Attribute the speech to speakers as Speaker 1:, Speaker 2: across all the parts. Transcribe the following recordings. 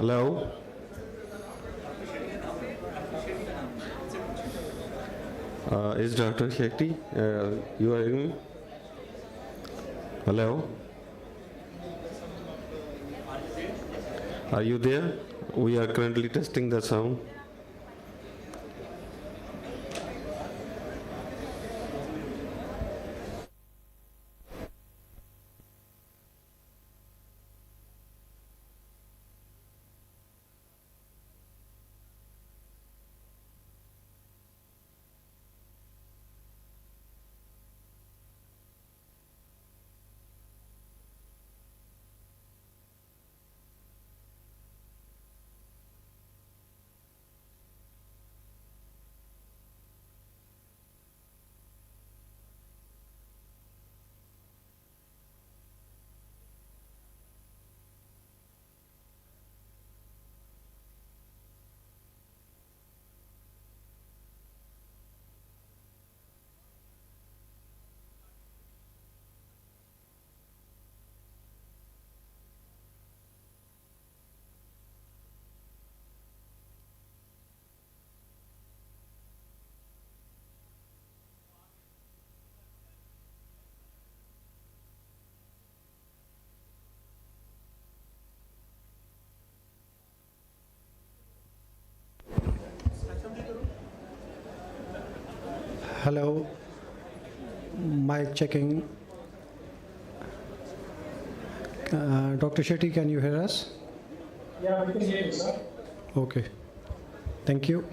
Speaker 1: Hello? Is Dr. Shetty? You are in? Hello? Are you there? We are currently testing the sound.
Speaker 2: Hello, mic checking. Dr. Shetty, can you hear us?
Speaker 3: Yeah, we can hear you, sir.
Speaker 2: Okay, thank you.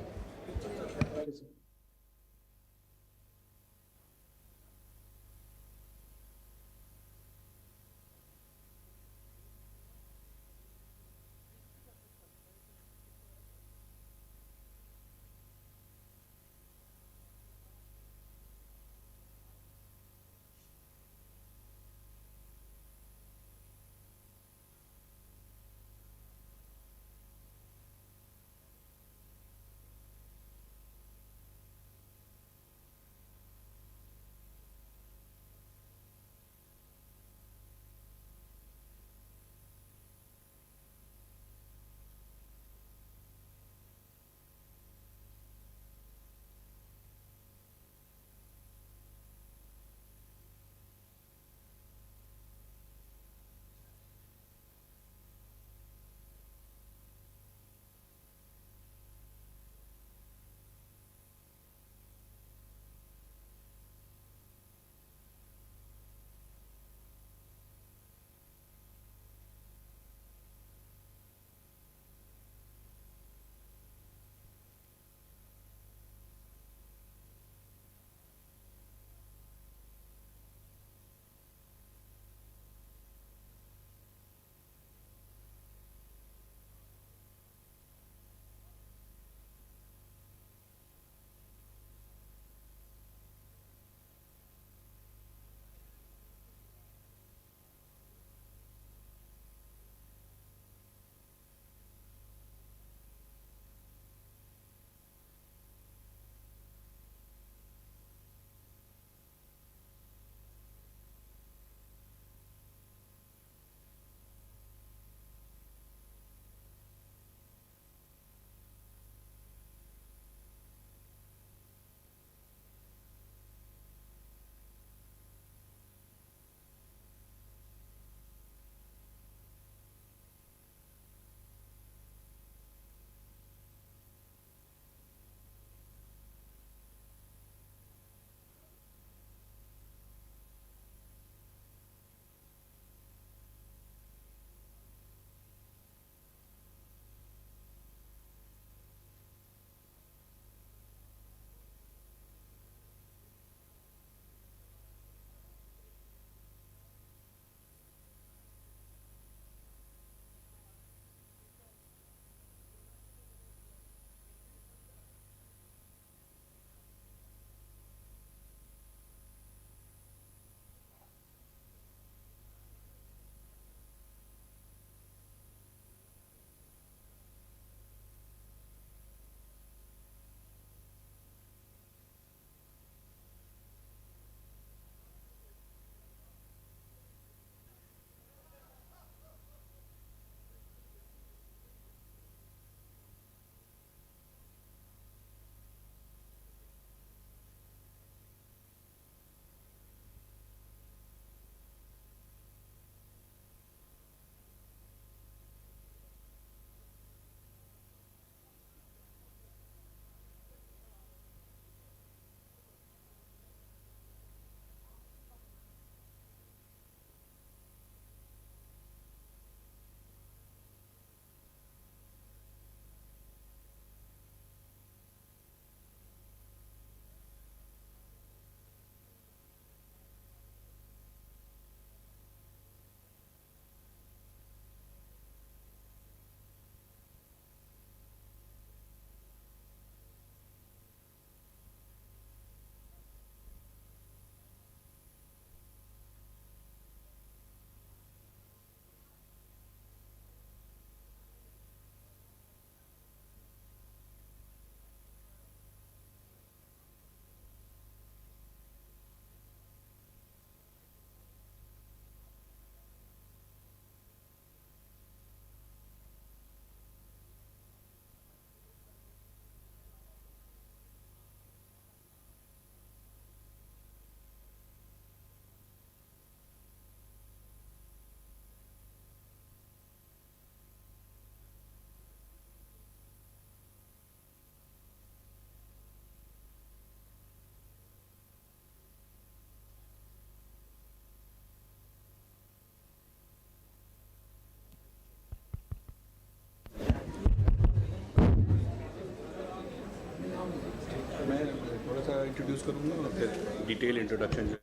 Speaker 4: सा introduce करूँगा और फिर detail introduction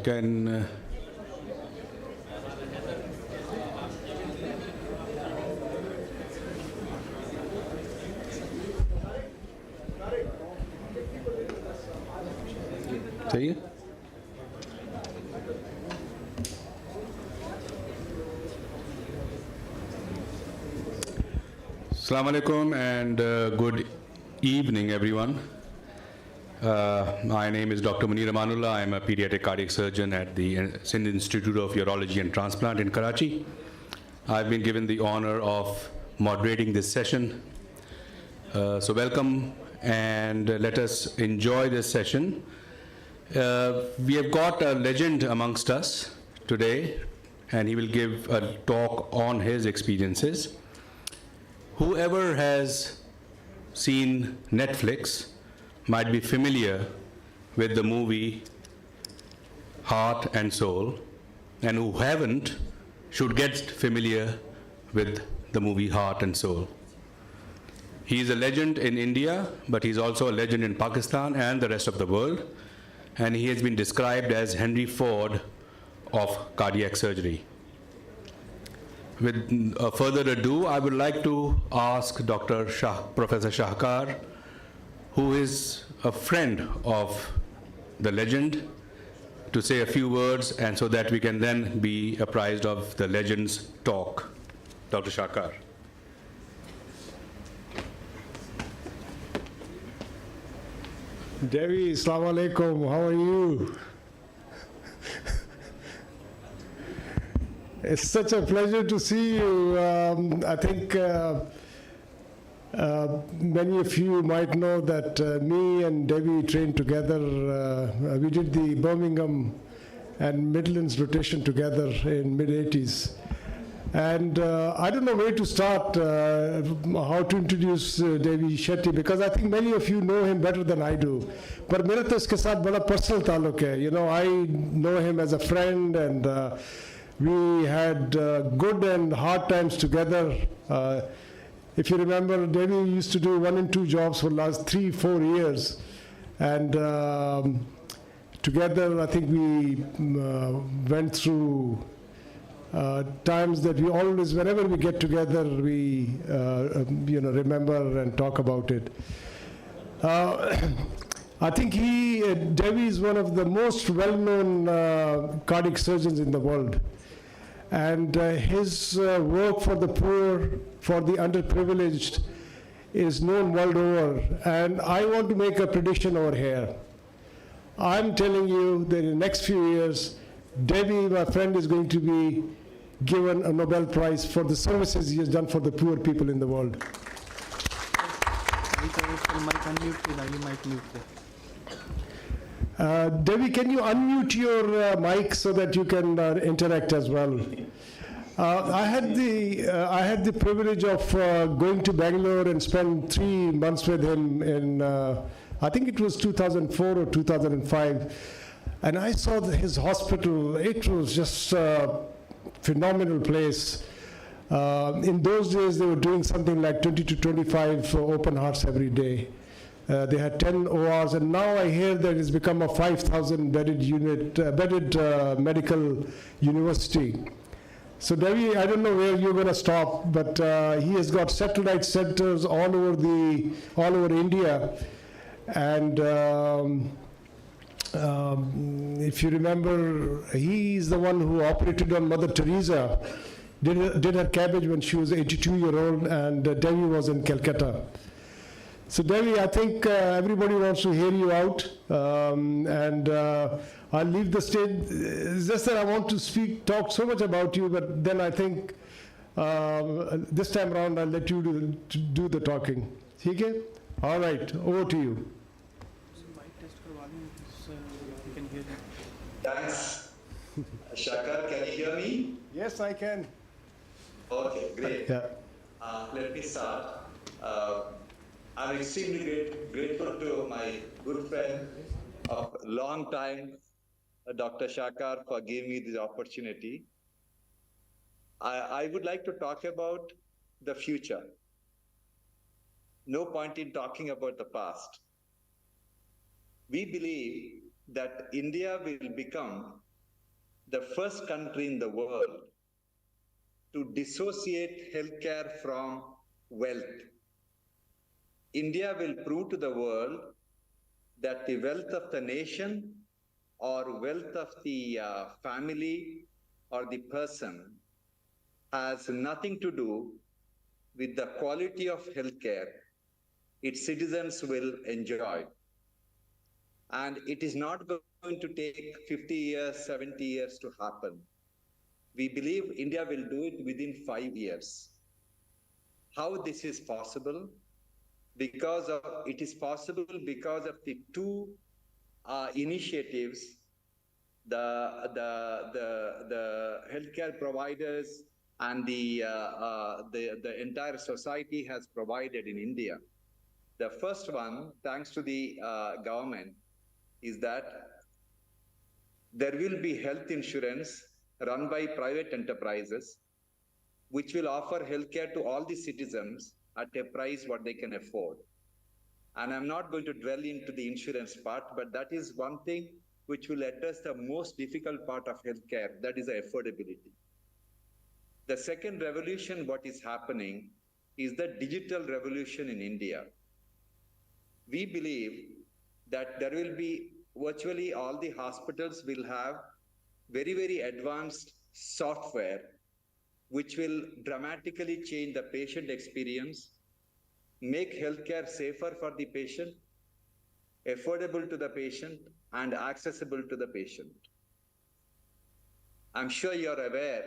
Speaker 4: can सही है Assalamu alaikum and good evening everyone. My name is Dr. Munir Amanullah. I am a pediatric cardiac surgeon at the Sindh Institute of Urology and Transplant in Karachi. I've been given the honor of moderating this session. So welcome and let us enjoy this session. We have got a legend amongst us today and he will give a talk on his experiences. Whoever has seen Netflix might be familiar with the movie Heart and Soul, and who haven't should get familiar with the movie Heart and Soul. He is a legend in India, but he's also a legend in Pakistan and the rest of the world, and he has been described as Henry Ford of cardiac surgery. With further ado, I would like to ask Dr. Professor Shahkar, who is a friend of the legend, to say a few words, and so that we can then be apprised of the Legends talk. Dr. Shakar.
Speaker 5: Devi, Assalamu alaikum, how are you? It's such a pleasure to see you. I think many of you might know that me and Devi trained together. We did the Birmingham and Midlands rotation together in mid-80s. And I don't know where to start, how to introduce Devi Shetty, because I think many of you know him better than I do. But मेरा तो इसके साथ बड़ा personal ताल्लुक है. You know, I know him as a friend, and we had good and hard times together. If you remember, Devi used to do 1 and 2 jobs for the last 3-4 years. And together, I think we went through times that we always, whenever we get together, we remember and talk about it. I think Devi is one of the most well-known cardiac surgeons in the world. And his work for the poor, for the underprivileged, is known world over. And I want to make a prediction over here. I'm telling you that in the next few years, Devi, my friend, is going to be given a Nobel Prize for the services he has done for the poor people in the world. Devi, can you unmute your mic so that you can interact as well? I had the privilege of going to Bangalore and spend 3 months with him in, I think it was 2004 or 2005. And I saw his hospital. It was just a phenomenal place. In those days, they were doing something like 20 to 25 open hearts every day. They had 10 ORs, and now I hear that it's become a 5,000 bedded medical university. So Devi, I don't know where you're going to stop, but he has got satellite centers all over India, and if you remember, he's the one who operated on Mother Teresa, did her cabbage when she was 82-year-old, and Devi was in Calcutta. So Devi, I think everybody wants to hear you out, and I'll leave the stage. It's just that I want to talk so much about you, but then I think this time around I'll let you do the talking. Okay? All right, over to you.
Speaker 6: Thanks. Shakar, can you hear me?
Speaker 5: Yes, I can.
Speaker 6: Okay, great.
Speaker 5: Yeah.
Speaker 6: Let me start. I'm extremely grateful to my good friend of a long time, Dr. Shakar, for giving me this opportunity. I would like to talk about the future. No point in talking about the past. We believe that India will become the first country in the world to dissociate healthcare from wealth. India will prove to the world that the wealth of the nation or wealth of the family or the person has nothing to do with the quality of healthcare its citizens will enjoy. And it is not going to take 50 years, 70 years to happen. We believe India will do it within 5 years. How this is possible? It is possible because of the 2 initiatives the healthcare providers and the entire society has provided in India. The first one, thanks to the government, is that there will be health insurance run by private enterprises, which will offer healthcare to all the citizens at a price what they can afford. And I'm not going to dwell into the insurance part, but that is one thing which will address the most difficult part of healthcare, that is affordability. The second revolution, what is happening, is the digital revolution in India. We believe that there will be virtually all the hospitals will have very, very advanced software which will dramatically change the patient experience, make healthcare safer for the patient, affordable to the patient, and accessible to the patient. I'm sure you're aware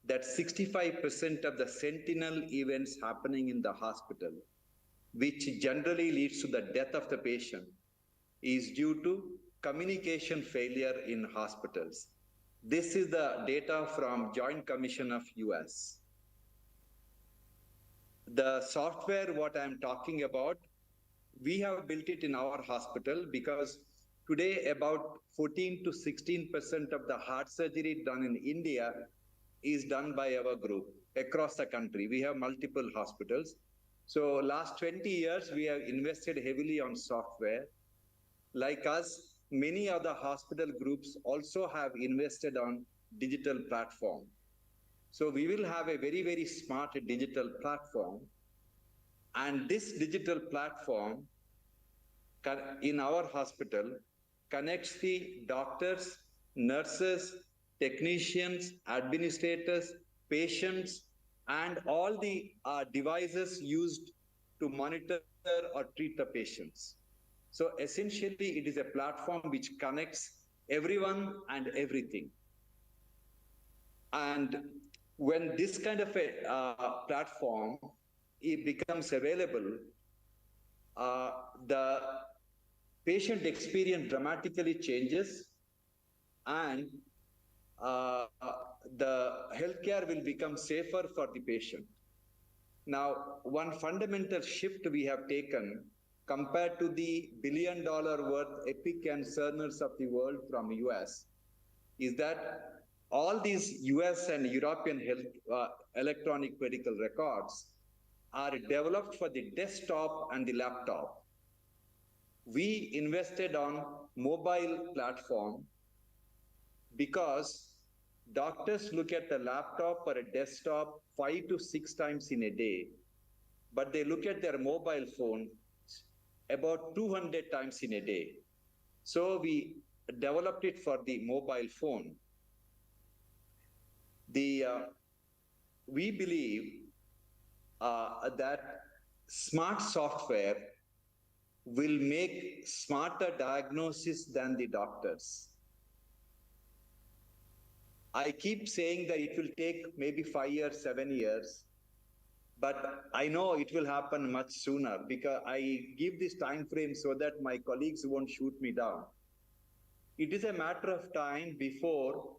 Speaker 6: that 65% of the sentinel events happening in the hospital, which generally leads to the death of the patient, is due to communication failure in hospitals. This is the data from Joint Commission of US. The software, what I'm talking about, we have built it in our hospital because today about 14 to 16% of the heart surgery done in India is done by our group across the country. We have multiple hospitals. So last 20 years, we have invested heavily on software. Like us, many other hospital groups also have invested on digital platform. So we will have a very, very smart digital platform. And this digital platform in our hospital connects the doctors, nurses, technicians, administrators, patients, and all the devices used to monitor or treat the patients. So essentially, it is a platform which connects everyone and everything. And when this kind of a platform it becomes available, the patient experience dramatically changes, and the healthcare will become safer for the patient. Now, one fundamental shift we have taken compared to the $1 billion worth Epic and Cerners of the world from US is that all these US and European health electronic medical records are developed for the desktop and the laptop. We invested on mobile platform because doctors look at the laptop or a desktop 5 to 6 times in a day, but they look at their mobile phone about 200 times in a day. So we developed it for the mobile phone. We believe that smart software will make smarter diagnosis than the doctors. I keep saying that it will take maybe 5 years, 7 years, but I know it will happen much sooner because I give this time frame so that my colleagues won't shoot me down. It is a matter of time before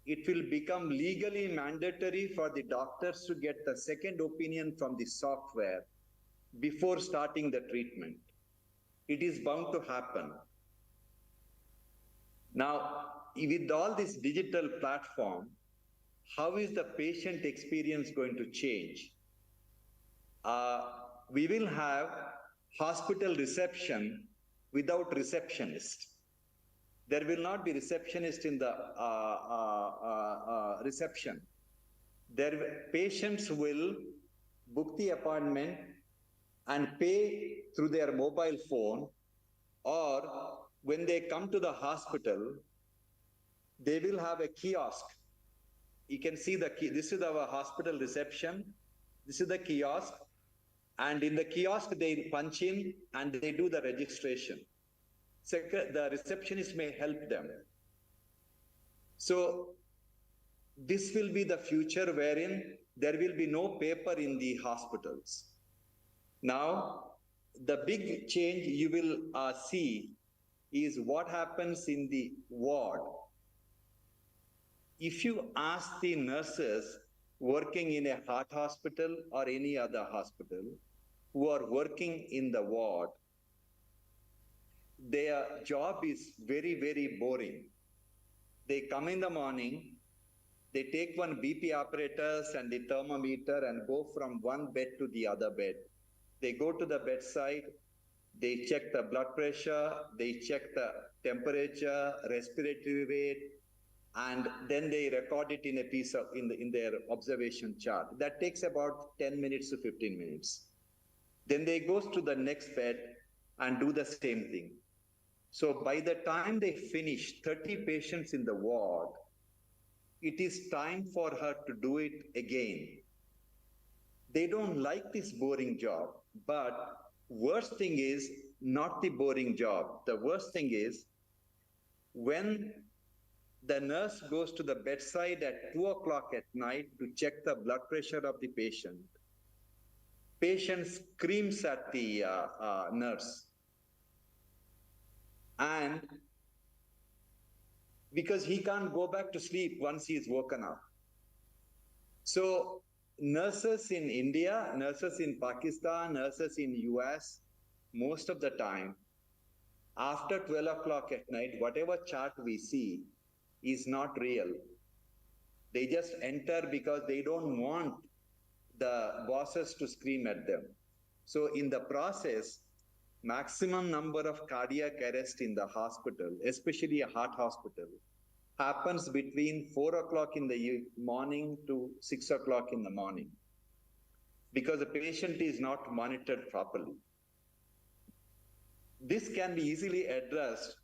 Speaker 6: it will become legally mandatory for the doctors to get the second opinion from the software before starting the treatment. It is bound to happen. Now, with all this digital platform, how is the patient experience going to change? We will have hospital reception without receptionist. There will not be receptionist in the reception. Patients will book the appointment and pay through their mobile phone, or when they come to the hospital, they will have a kiosk. You can see the key. This is our hospital reception. This is the kiosk. And in the kiosk, they punch in and they do the registration. The receptionist may help them. So this will be the future wherein there will be no paper in the hospitals. Now, the big change you will see is what happens in the ward. If you ask the nurses working in a heart hospital or any other hospital who are working in the ward, their job is very, very boring. They come in the morning, they take one BP apparatus and the thermometer and go from one bed to the other bed. They go to the bedside, they check the blood pressure, they check the temperature, respiratory rate, and then they record it in a piece of in their observation chart. That takes about 10 minutes to 15 minutes. Then they go to the next bed and do the same thing. So by the time they finish 30 patients in the ward, it is time for her to do it again. They don't like this boring job, but worst thing is not the boring job. The worst thing is when the nurse goes to the bedside at 2 o'clock at night to check the blood pressure of the patient. Patient screams at the nurse. And because he can't go back to sleep once he is woken up. So nurses in India, nurses in Pakistan, nurses in US, most of the time, after 12 o'clock at night, whatever chart we see is not real. They just enter because they don't want the bosses to scream at them. So in the process, maximum number of cardiac arrest in the hospital, especially a heart hospital, happens between 4 o'clock in the morning to 6 o'clock in the morning because the patient is not monitored properly. This can be easily addressed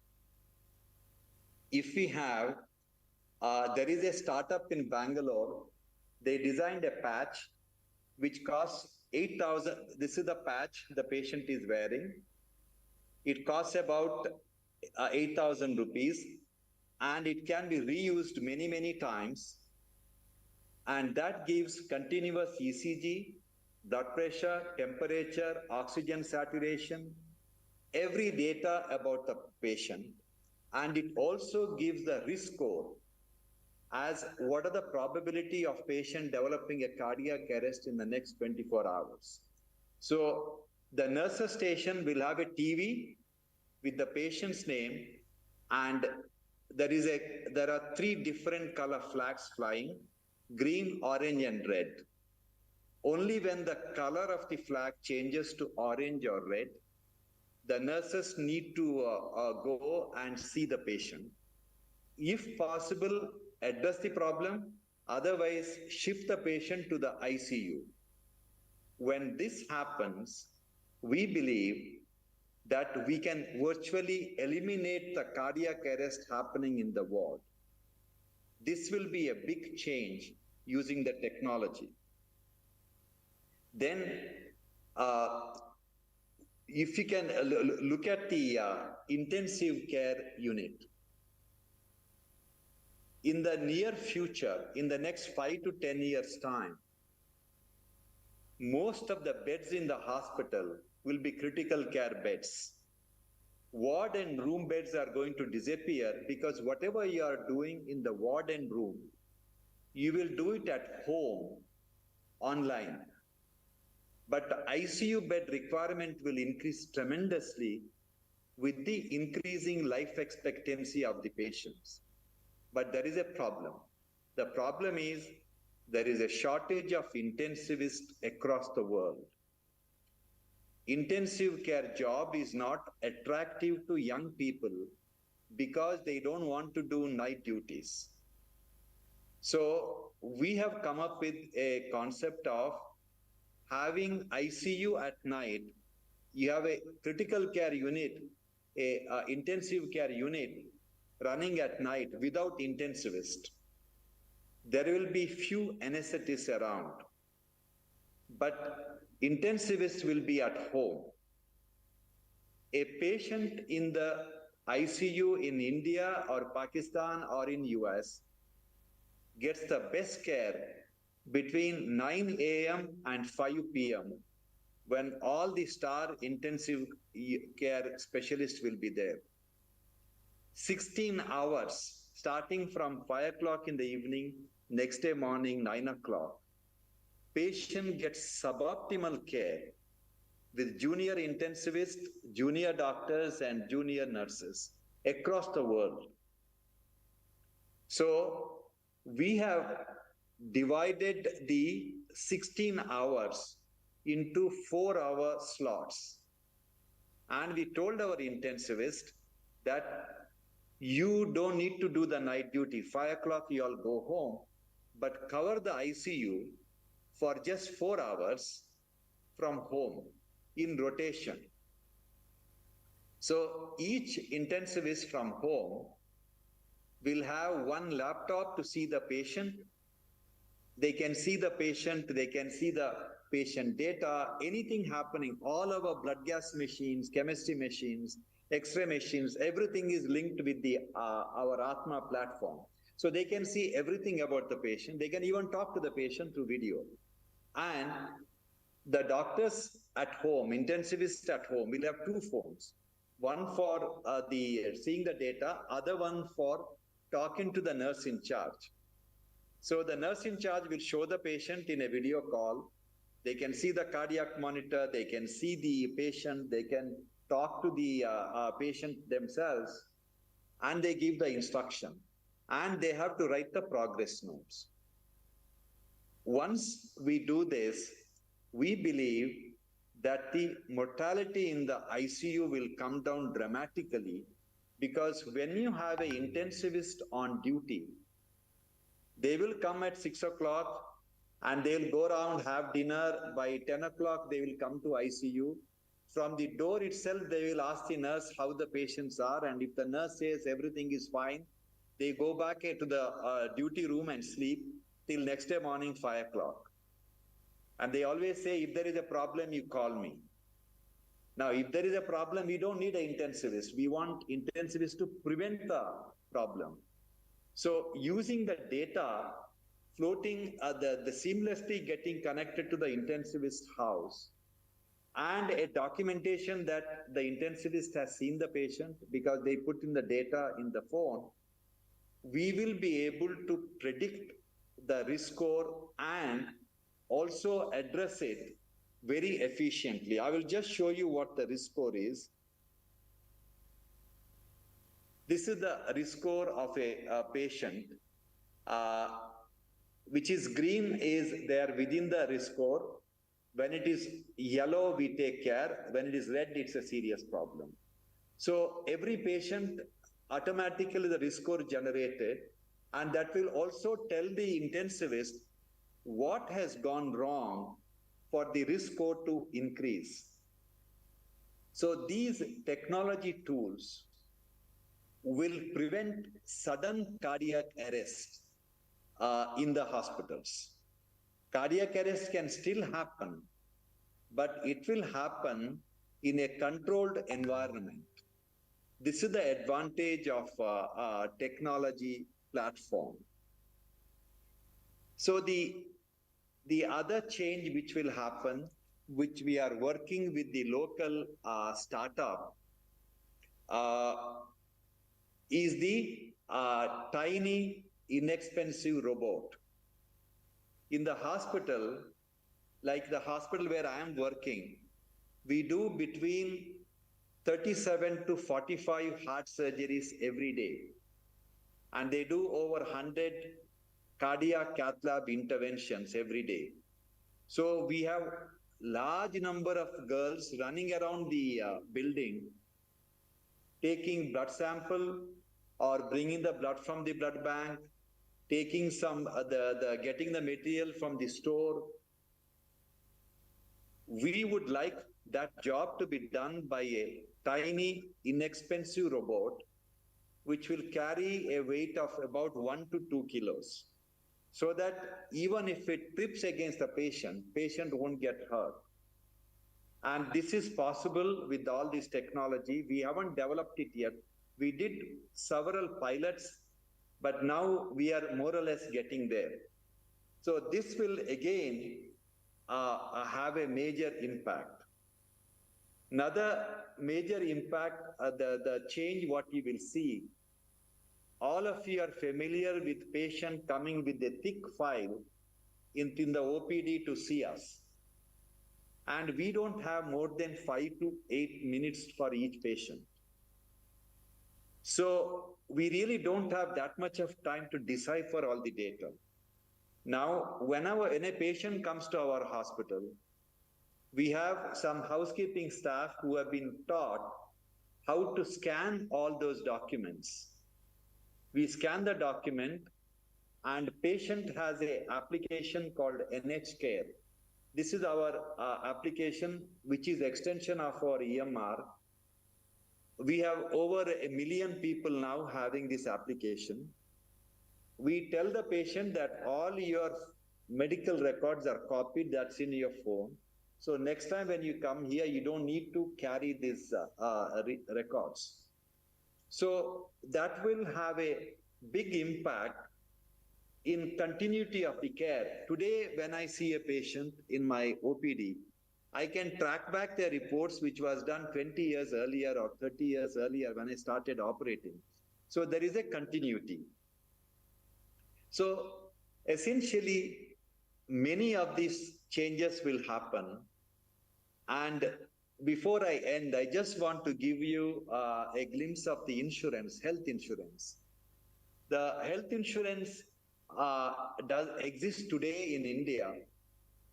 Speaker 6: if we have, there is a startup in Bangalore, they designed a patch which costs 8,000, this is the patch the patient is wearing. It costs about 8,000 rupees and it can be reused many, many times. And that gives continuous ECG, blood pressure, temperature, oxygen saturation, every data about the patient. And it also gives the risk score as what are the probability of patient developing a cardiac arrest in the next 24 hours. So the nurse's station will have a TV with the patient's name, and there are 3 different color flags flying, green, orange, and red. Only when the color of the flag changes to orange or red, the nurses need to go and see the patient. If possible, address the problem, otherwise shift the patient to the ICU. When this happens, we believe that we can virtually eliminate the cardiac arrest happening in the ward. This will be a big change using the technology. Then, if you can look at the intensive care unit, in the near future, in the next 5 to 10 years' time, most of the beds in the hospital will be critical care beds. Ward and room beds are going to disappear because whatever you are doing in the ward and room, you will do it at home, online. But the ICU bed requirement will increase tremendously with the increasing life expectancy of the patients. But there is a problem. The problem is there is a shortage of intensivists across the world. Intensive care job is not attractive to young people because they don't want to do night duties. So we have come up with a concept of having ICU at night. You have a critical care unit, a intensive care unit running at night without intensivist. There will be few anesthetists around, but intensivists will be at home. A patient in the ICU in India or Pakistan or in US gets the best care between 9 a.m. and 5 p.m. when all the star intensive care specialists will be there. 16 hours, starting from 5 o'clock in the evening, next day morning, 9 o'clock. Patient gets suboptimal care with junior intensivists, junior doctors, and junior nurses across the world. So we have divided the 16 hours into 4-hour slots. And we told our intensivist that you don't need to do the night duty. 5 o'clock you all go home, but cover the ICU for just 4 hours from home in rotation. So each intensivist from home will have one laptop to see the patient. They can see the patient, they can see the patient data, anything happening, all our blood gas machines, chemistry machines, X-ray machines, everything is linked with our Atma platform. So they can see everything about the patient. They can even talk to the patient through video. And the doctors at home, intensivists at home, will have two phones. One for seeing the data, other one for talking to the nurse in charge. So the nurse in charge will show the patient in a video call. They can see the cardiac monitor, they can see the patient, they can talk to the patient themselves, and they give the instruction. And they have to write the progress notes. Once we do this, we believe that the mortality in the ICU will come down dramatically, because when you have an intensivist on duty, they will come at 6 o'clock and they'll go around, have dinner. By 10 o'clock, they will come to ICU. From the door itself, they will ask the nurse how the patients are. And if the nurse says everything is fine, they go back to the duty room and sleep till next day morning, 5 o'clock. And they always say, if there is a problem, you call me. Now, if there is a problem, we don't need an intensivist. We want intensivists to prevent the problem. So using the data, floating, the seamlessly getting connected to the intensivist house, and a documentation that the intensivist has seen the patient because they put in the data in the phone, we will be able to predict the risk score and also address it very efficiently. I will just show you what the risk score is. This is the risk score of a patient, which is green is there within the risk score. When it is yellow, we take care. When it is red, it's a serious problem. So every patient, automatically the risk score generated, and that will also tell the intensivist what has gone wrong for the risk score to increase. So these technology tools will prevent sudden cardiac arrest in the hospitals. Cardiac arrest can still happen, but it will happen in a controlled environment. This is the advantage of technology platform. So the other change which will happen, which we are working with the local startup, is the tiny, inexpensive robot. In the hospital, like the hospital where I am working, we do between 37 to 45 heart surgeries every day. And they do over 100 cardiac cath lab interventions every day. So we have large number of girls running around the building, taking blood sample or bringing the blood from the blood bank, taking some getting the material from the store. We would like that job to be done by a tiny, inexpensive robot, which will carry a weight of about 1 to 2 kilos. So that even if it trips against the patient won't get hurt. And this is possible with all this technology. We haven't developed it yet. We did several pilots, but now we are more or less getting there. So this will again have a major impact. Another major impact, the change what you will see, all of you are familiar with patient coming with a thick file in the OPD to see us. And we don't have more than 5 to 8 minutes for each patient. So we really don't have that much of time to decipher all the data. Now, when a patient comes to our hospital, we have some housekeeping staff who have been taught how to scan all those documents. We scan the document, and patient has an application called NH Care. This is our application, which is extension of our EMR. we have over 1 million people now having this application. We tell the patient that all your medical records are copied, that's in your phone. So next time when you come here, you don't need to carry these records. So that will have a big impact in continuity of the care. Today, when I see a patient in my OPD, I can track back their reports, which was done 20 years earlier or 30 years earlier when I started operating. So there is a continuity. So essentially, many of these changes will happen. And before I end, I just want to give you a glimpse of the insurance, health insurance. The health insurance does exist today in India,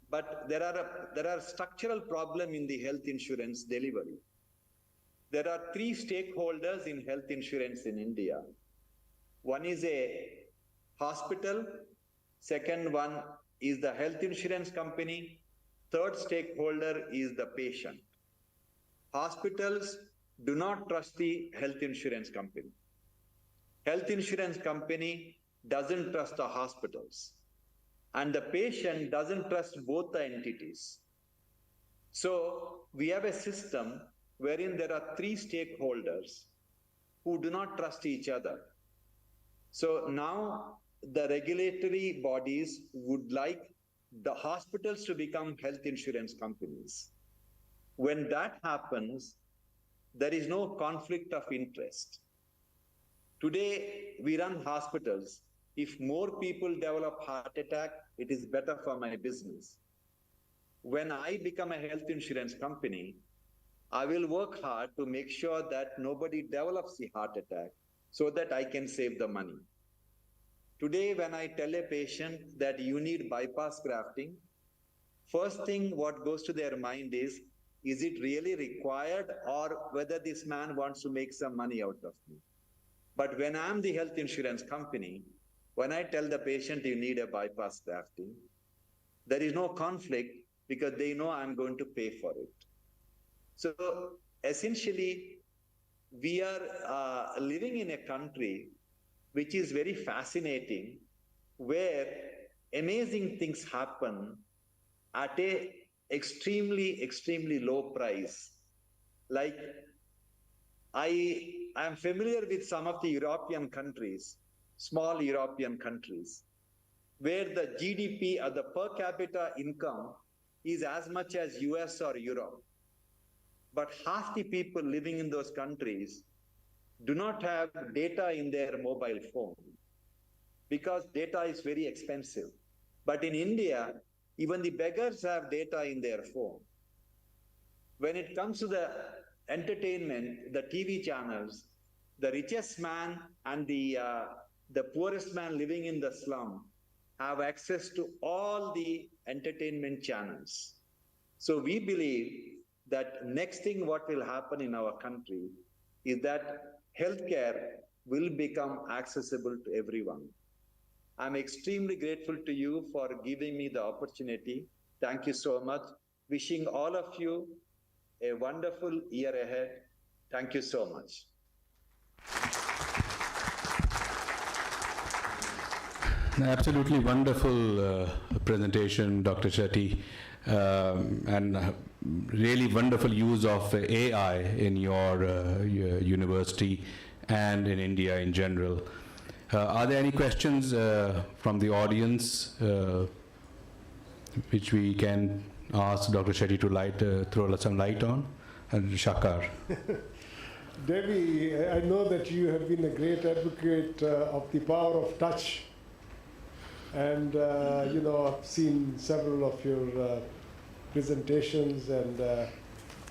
Speaker 6: but there are structural problems in the health insurance delivery. There are 3 stakeholders in health insurance in India. One is a hospital, second one is the health insurance company, third stakeholder is the patient. Hospitals do not trust the health insurance company. Health insurance company doesn't trust the hospitals. And the patient doesn't trust both the entities. So we have a system wherein there are 3 stakeholders who do not trust each other. So now the regulatory bodies would like the hospitals to become health insurance companies. When that happens, there is no conflict of interest. Today, we run hospitals. If more people develop heart attack, it is better for my business. When I become a health insurance company, I will work hard to make sure that nobody develops the heart attack so that I can save the money. Today, when I tell a patient that you need bypass grafting, first thing what goes to their mind is it really required or whether this man wants to make some money out of me? But when I'm the health insurance company, when I tell the patient you need a bypass grafting, there is no conflict because they know I'm going to pay for it. So essentially, we are living in a country which is very fascinating, where amazing things happen at a extremely low price. Like I am familiar with some of the European countries, small European countries, where the GDP or the per capita income is as much as US or Europe. But half the people living in those countries do not have data in their mobile phone because data is very expensive. But in India, even the beggars have data in their phone. When it comes to the entertainment, the TV channels, the richest man and the poorest man living in the slum have access to all the entertainment channels. So we believe that next thing what will happen in our country is that healthcare will become accessible to everyone. I'm extremely grateful to you for giving me the opportunity. Thank you so much. Wishing all of you a wonderful year ahead. Thank you so much.
Speaker 4: Absolutely wonderful presentation, Dr. Shetty, and really wonderful use of AI in your university and in India in general. Are there any questions from the audience which we can ask Dr. Shetty to throw some light on? And Shakar.
Speaker 5: Devi, I know that you have been a great advocate of the power of touch. And, you know, I've seen several of your presentations. And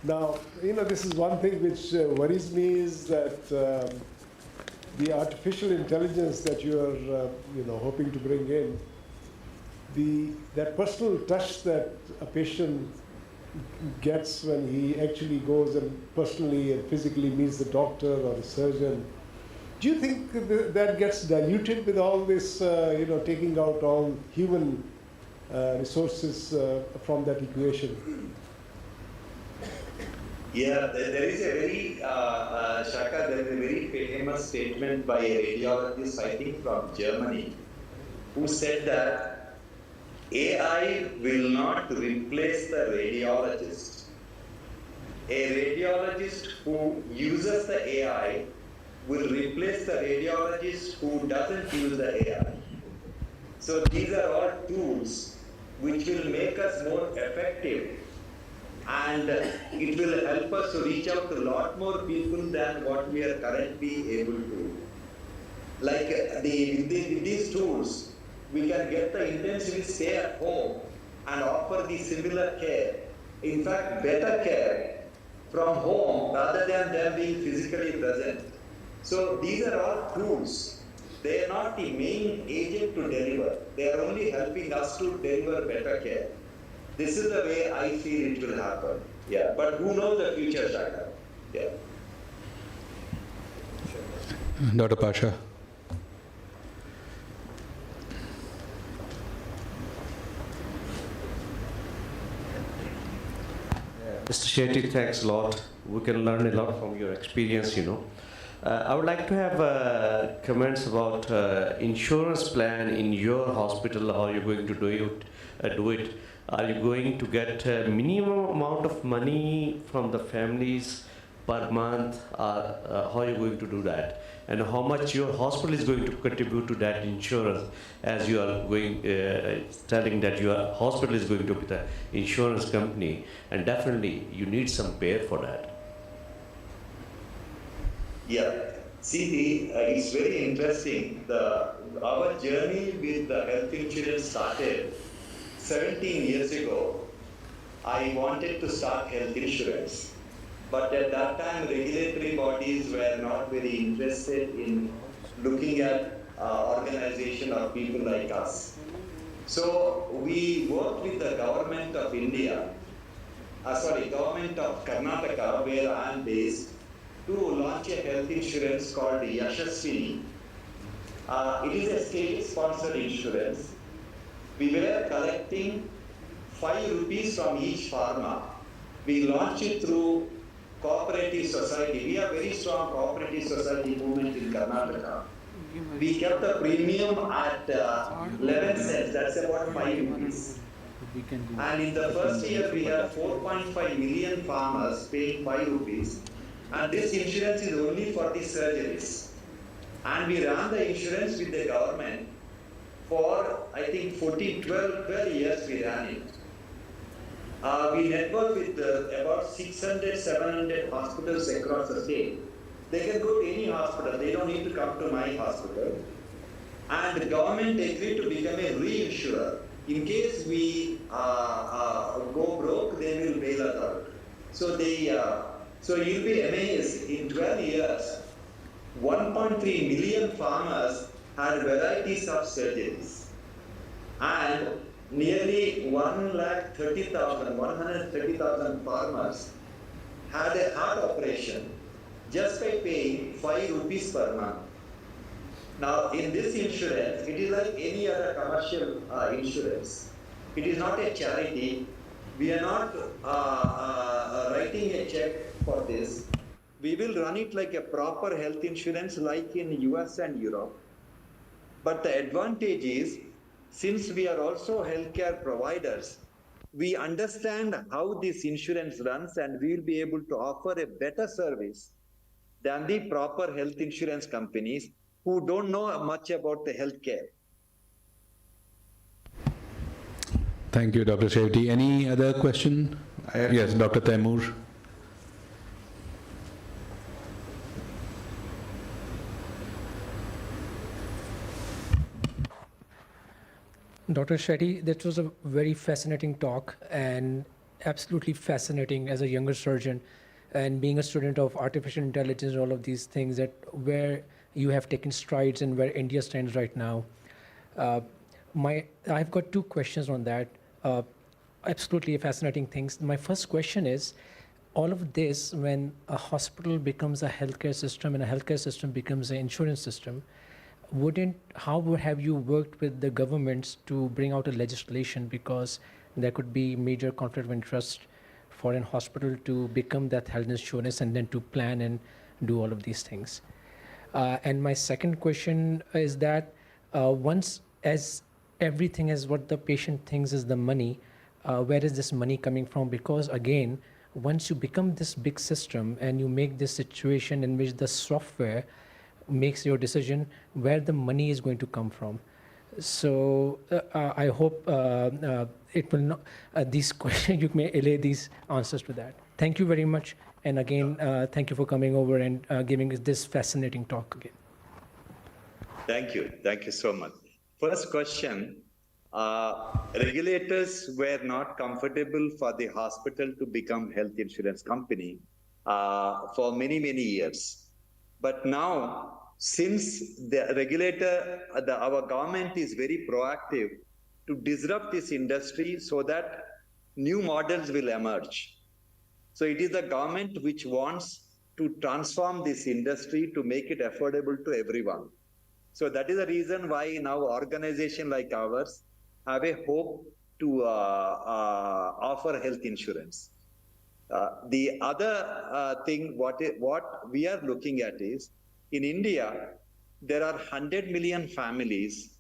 Speaker 5: now, you know, this is one thing which worries me is that the artificial intelligence that you are, you know, hoping to bring in, that personal touch that a patient gets when he actually goes and personally and physically meets the doctor or the surgeon, do you think that gets diluted with all this, you know, taking out all human resources from that equation?
Speaker 6: Yeah, there is a very, Shaka, there is a very famous statement by a radiologist, I think from Germany, who said that AI will not replace the radiologist. A radiologist who uses the AI will replace the radiologist who doesn't use the AI. So these are all tools which will make us more effective, and it will help us to reach out to a lot more people than what we are currently able to. Like with these tools, we can get the intensivist stay at home and offer the similar care, in fact better care from home rather than them being physically present. So these are all tools. They are not the main agent to deliver. They are only helping us to deliver better care. This is the way I feel it will happen. Yeah, but who knows the future, Shaka? Yeah.
Speaker 4: Dr. Pasha.
Speaker 7: Mr. Shetty, thanks a lot. We can learn a lot from your experience, I would like to have comments about insurance plan in your hospital. How are you going to do it? Are you going to get a minimum amount of money from the families per month? How are you going to do that? And how much your hospital is going to contribute to that insurance, as you are going telling that your hospital is going to be the insurance company, and definitely you need some payer for that.
Speaker 6: Yeah. See, it's very interesting. Our journey with the health insurance started 17 years ago. I wanted to start health insurance. But at that time, regulatory bodies were not very interested in looking at organization of people like us. So we worked with the government of India, government of Karnataka, where I am based, to launch a health insurance called Yashaswini. It is a state-sponsored insurance. We were collecting 5 rupees from each pharma. We launched it through cooperative society. We have very strong cooperative society movement in Karnataka. We kept the premium at 11 cents, that's about 5 rupees. And in the first year, we had 4.5 million farmers paying 5 rupees. And this insurance is only for the surgeries. And we ran the insurance with the government for, I think, 12 years we ran it. We network with about 600, 700 hospitals across the state. They can go to any hospital. They don't need to come to my hospital. And the government agreed to become a reinsurer. In case we go broke, they will bail us out. So you'll be amazed, in 12 years, 1.3 million farmers had varieties of surgeries. And nearly 130,000 farmers had a heart operation just by paying 5 rupees per month. Now, in this insurance, it is like any other commercial insurance. It is not a charity. We are not writing a check for this. We will run it like a proper health insurance like in US and Europe. But the advantage is, since we are also healthcare providers, we understand how this insurance runs, and we will be able to offer a better service than the proper health insurance companies who don't know much about the healthcare.
Speaker 4: Thank you, Dr. Shetty. Any other question? Yes, Dr. Taimur.
Speaker 8: Dr. Shetty, that was a very fascinating talk, and absolutely fascinating as a younger surgeon and being a student of artificial intelligence and all of these things, that where you have taken strides and where India stands right now. I've got 2 questions on that. Absolutely fascinating things. My first question is, all of this, when a hospital becomes a healthcare system and a healthcare system becomes an insurance system, how have you worked with the governments to bring out a legislation, because there could be major conflict of interest for a hospital to become that health insurance and then to plan and do all of these things. And my second question is that once as everything is what the patient thinks is the money, where is this money coming from? Because again, once you become this big system and you make this situation in which the software makes your decision where the money is going to come from. So I hope it will not, these questions, you may allay these answers to that. Thank you very much. And again, thank you for coming over and giving us this fascinating talk again.
Speaker 6: Thank you. Thank you so much. First question, regulators were not comfortable for the hospital to become health insurance company for many, many years. But now, since the regulator, our government is very proactive to disrupt this industry so that new models will emerge. So it is the government which wants to transform this industry to make it affordable to everyone. So that is the reason why now organization like ours have a hope to offer health insurance. The other thing, what we are looking at is, in India, there are 100 million families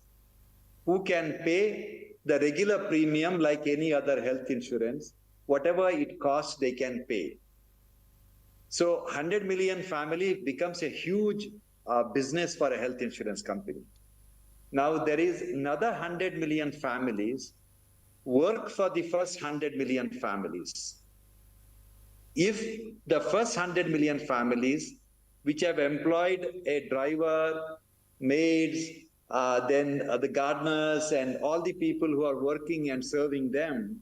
Speaker 6: who can pay the regular premium like any other health insurance, whatever it costs, they can pay. So 100 million family becomes a huge business for a health insurance company. Now there is another 100 million families work for the first 100 million families. If the first 100 million families which have employed a driver, maids, then the gardeners and all the people who are working and serving them,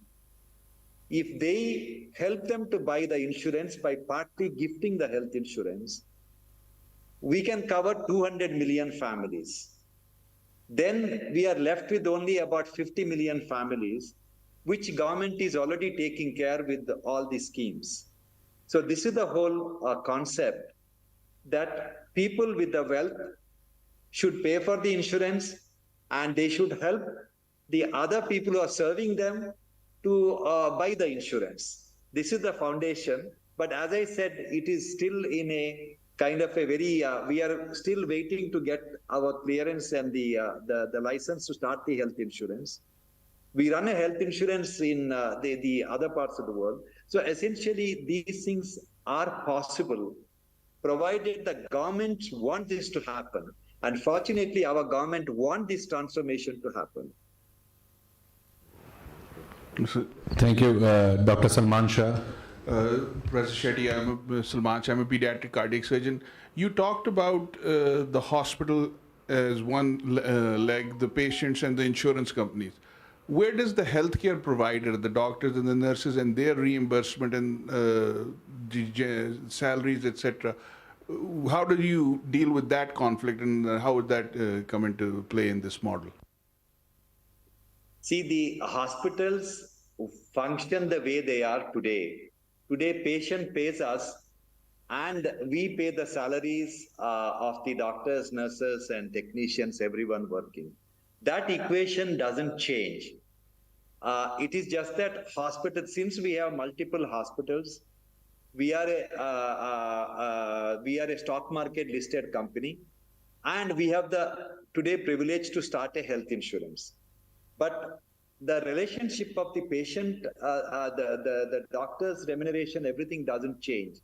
Speaker 6: if they help them to buy the insurance by partly gifting the health insurance, we can cover 200 million families. Then we are left with only about 50 million families, which government is already taking care with all these schemes. So this is the whole concept, that people with the wealth should pay for the insurance and they should help the other people who are serving them to buy the insurance. This is the foundation. But as I said, it is still in a kind of a very, we are still waiting to get our clearance and the license to start the health insurance. We run a health insurance in the other parts of the world. So essentially, these things are possible, provided the government want this to happen. And fortunately, our government want this transformation to happen.
Speaker 4: Thank you, Dr. Salman Shah.
Speaker 9: Professor Shetty, I'm Salman Shah, I'm a pediatric cardiac surgeon. You talked about the hospital as one leg, the patients and the insurance companies. Where does the healthcare provider, the doctors and the nurses and their reimbursement and the salaries, etc., how do you deal with that conflict, and how would that come into play in this model?
Speaker 6: See, the hospitals function the way they are today. Today, patient pays us and we pay the salaries of the doctors, nurses, and technicians, everyone working. That equation doesn't change. It is just that hospital, since we have multiple hospitals, we are a stock market listed company, and we have the today privilege to start a health insurance. But the relationship of the patient, the doctor's remuneration, everything doesn't change.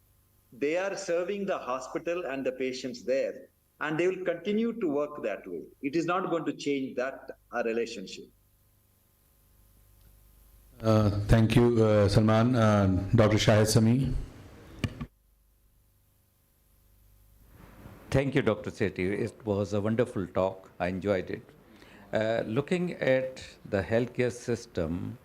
Speaker 6: They are serving the hospital and the patients there, and they will continue to work that way. It is not going to change that relationship.
Speaker 4: Thank you, Salman. Dr. Shahid Sami.
Speaker 10: Thank you, Dr. Shetty. It was a wonderful talk. I enjoyed it. Looking at the healthcare system,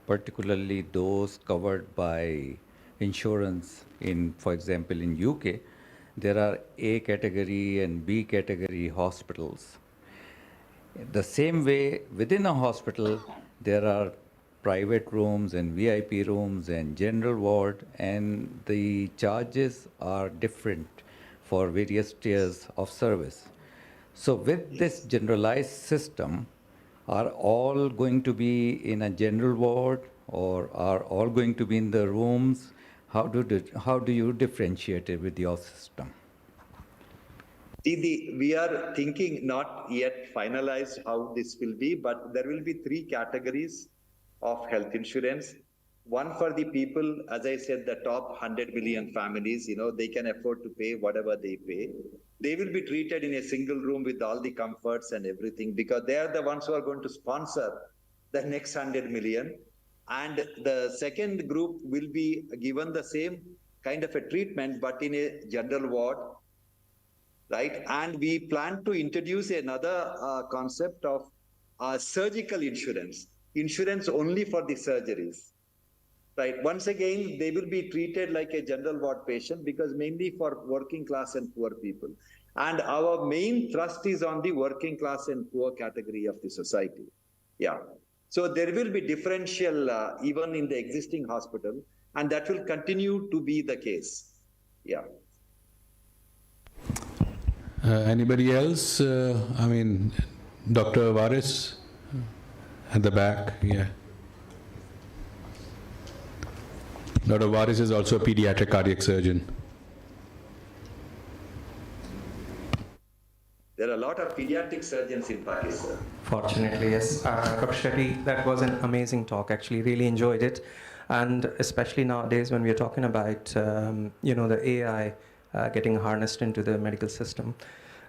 Speaker 10: particularly those covered by insurance in, for example, in UK, there are A category and B category hospitals. The same way, within a hospital, there are private rooms and VIP rooms and general ward, and the charges are different for various tiers of service. So with this generalized system, are all going to be in a general ward or are all going to be in the rooms? How do you differentiate it with your system?
Speaker 6: We are thinking, not yet finalized how this will be, but there will be 3 categories of health insurance. One for the people, as I said, the top 100 million families, they can afford to pay whatever they pay. They will be treated in a single room with all the comforts and everything, because they are the ones who are going to sponsor the next 100 million. And the second group will be given the same kind of a treatment, but in a general ward, right? And we plan to introduce another concept of surgical insurance only for the surgeries, right? Once again, they will be treated like a general ward patient, because mainly for working class and poor people. And our main thrust is on the working class and poor category of the society. Yeah. So there will be differential even in the existing hospital, and that will continue to be the case. Yeah.
Speaker 4: Anybody else? Dr. Varis at the back, yeah. Dr. Varis is also a pediatric cardiac surgeon.
Speaker 6: There are a lot of pediatric surgeons in Pakistan.
Speaker 11: Fortunately, yes. Dr. Shetty, that was an amazing talk. Actually, really enjoyed it. And especially nowadays when we are talking about, the AI getting harnessed into the medical system.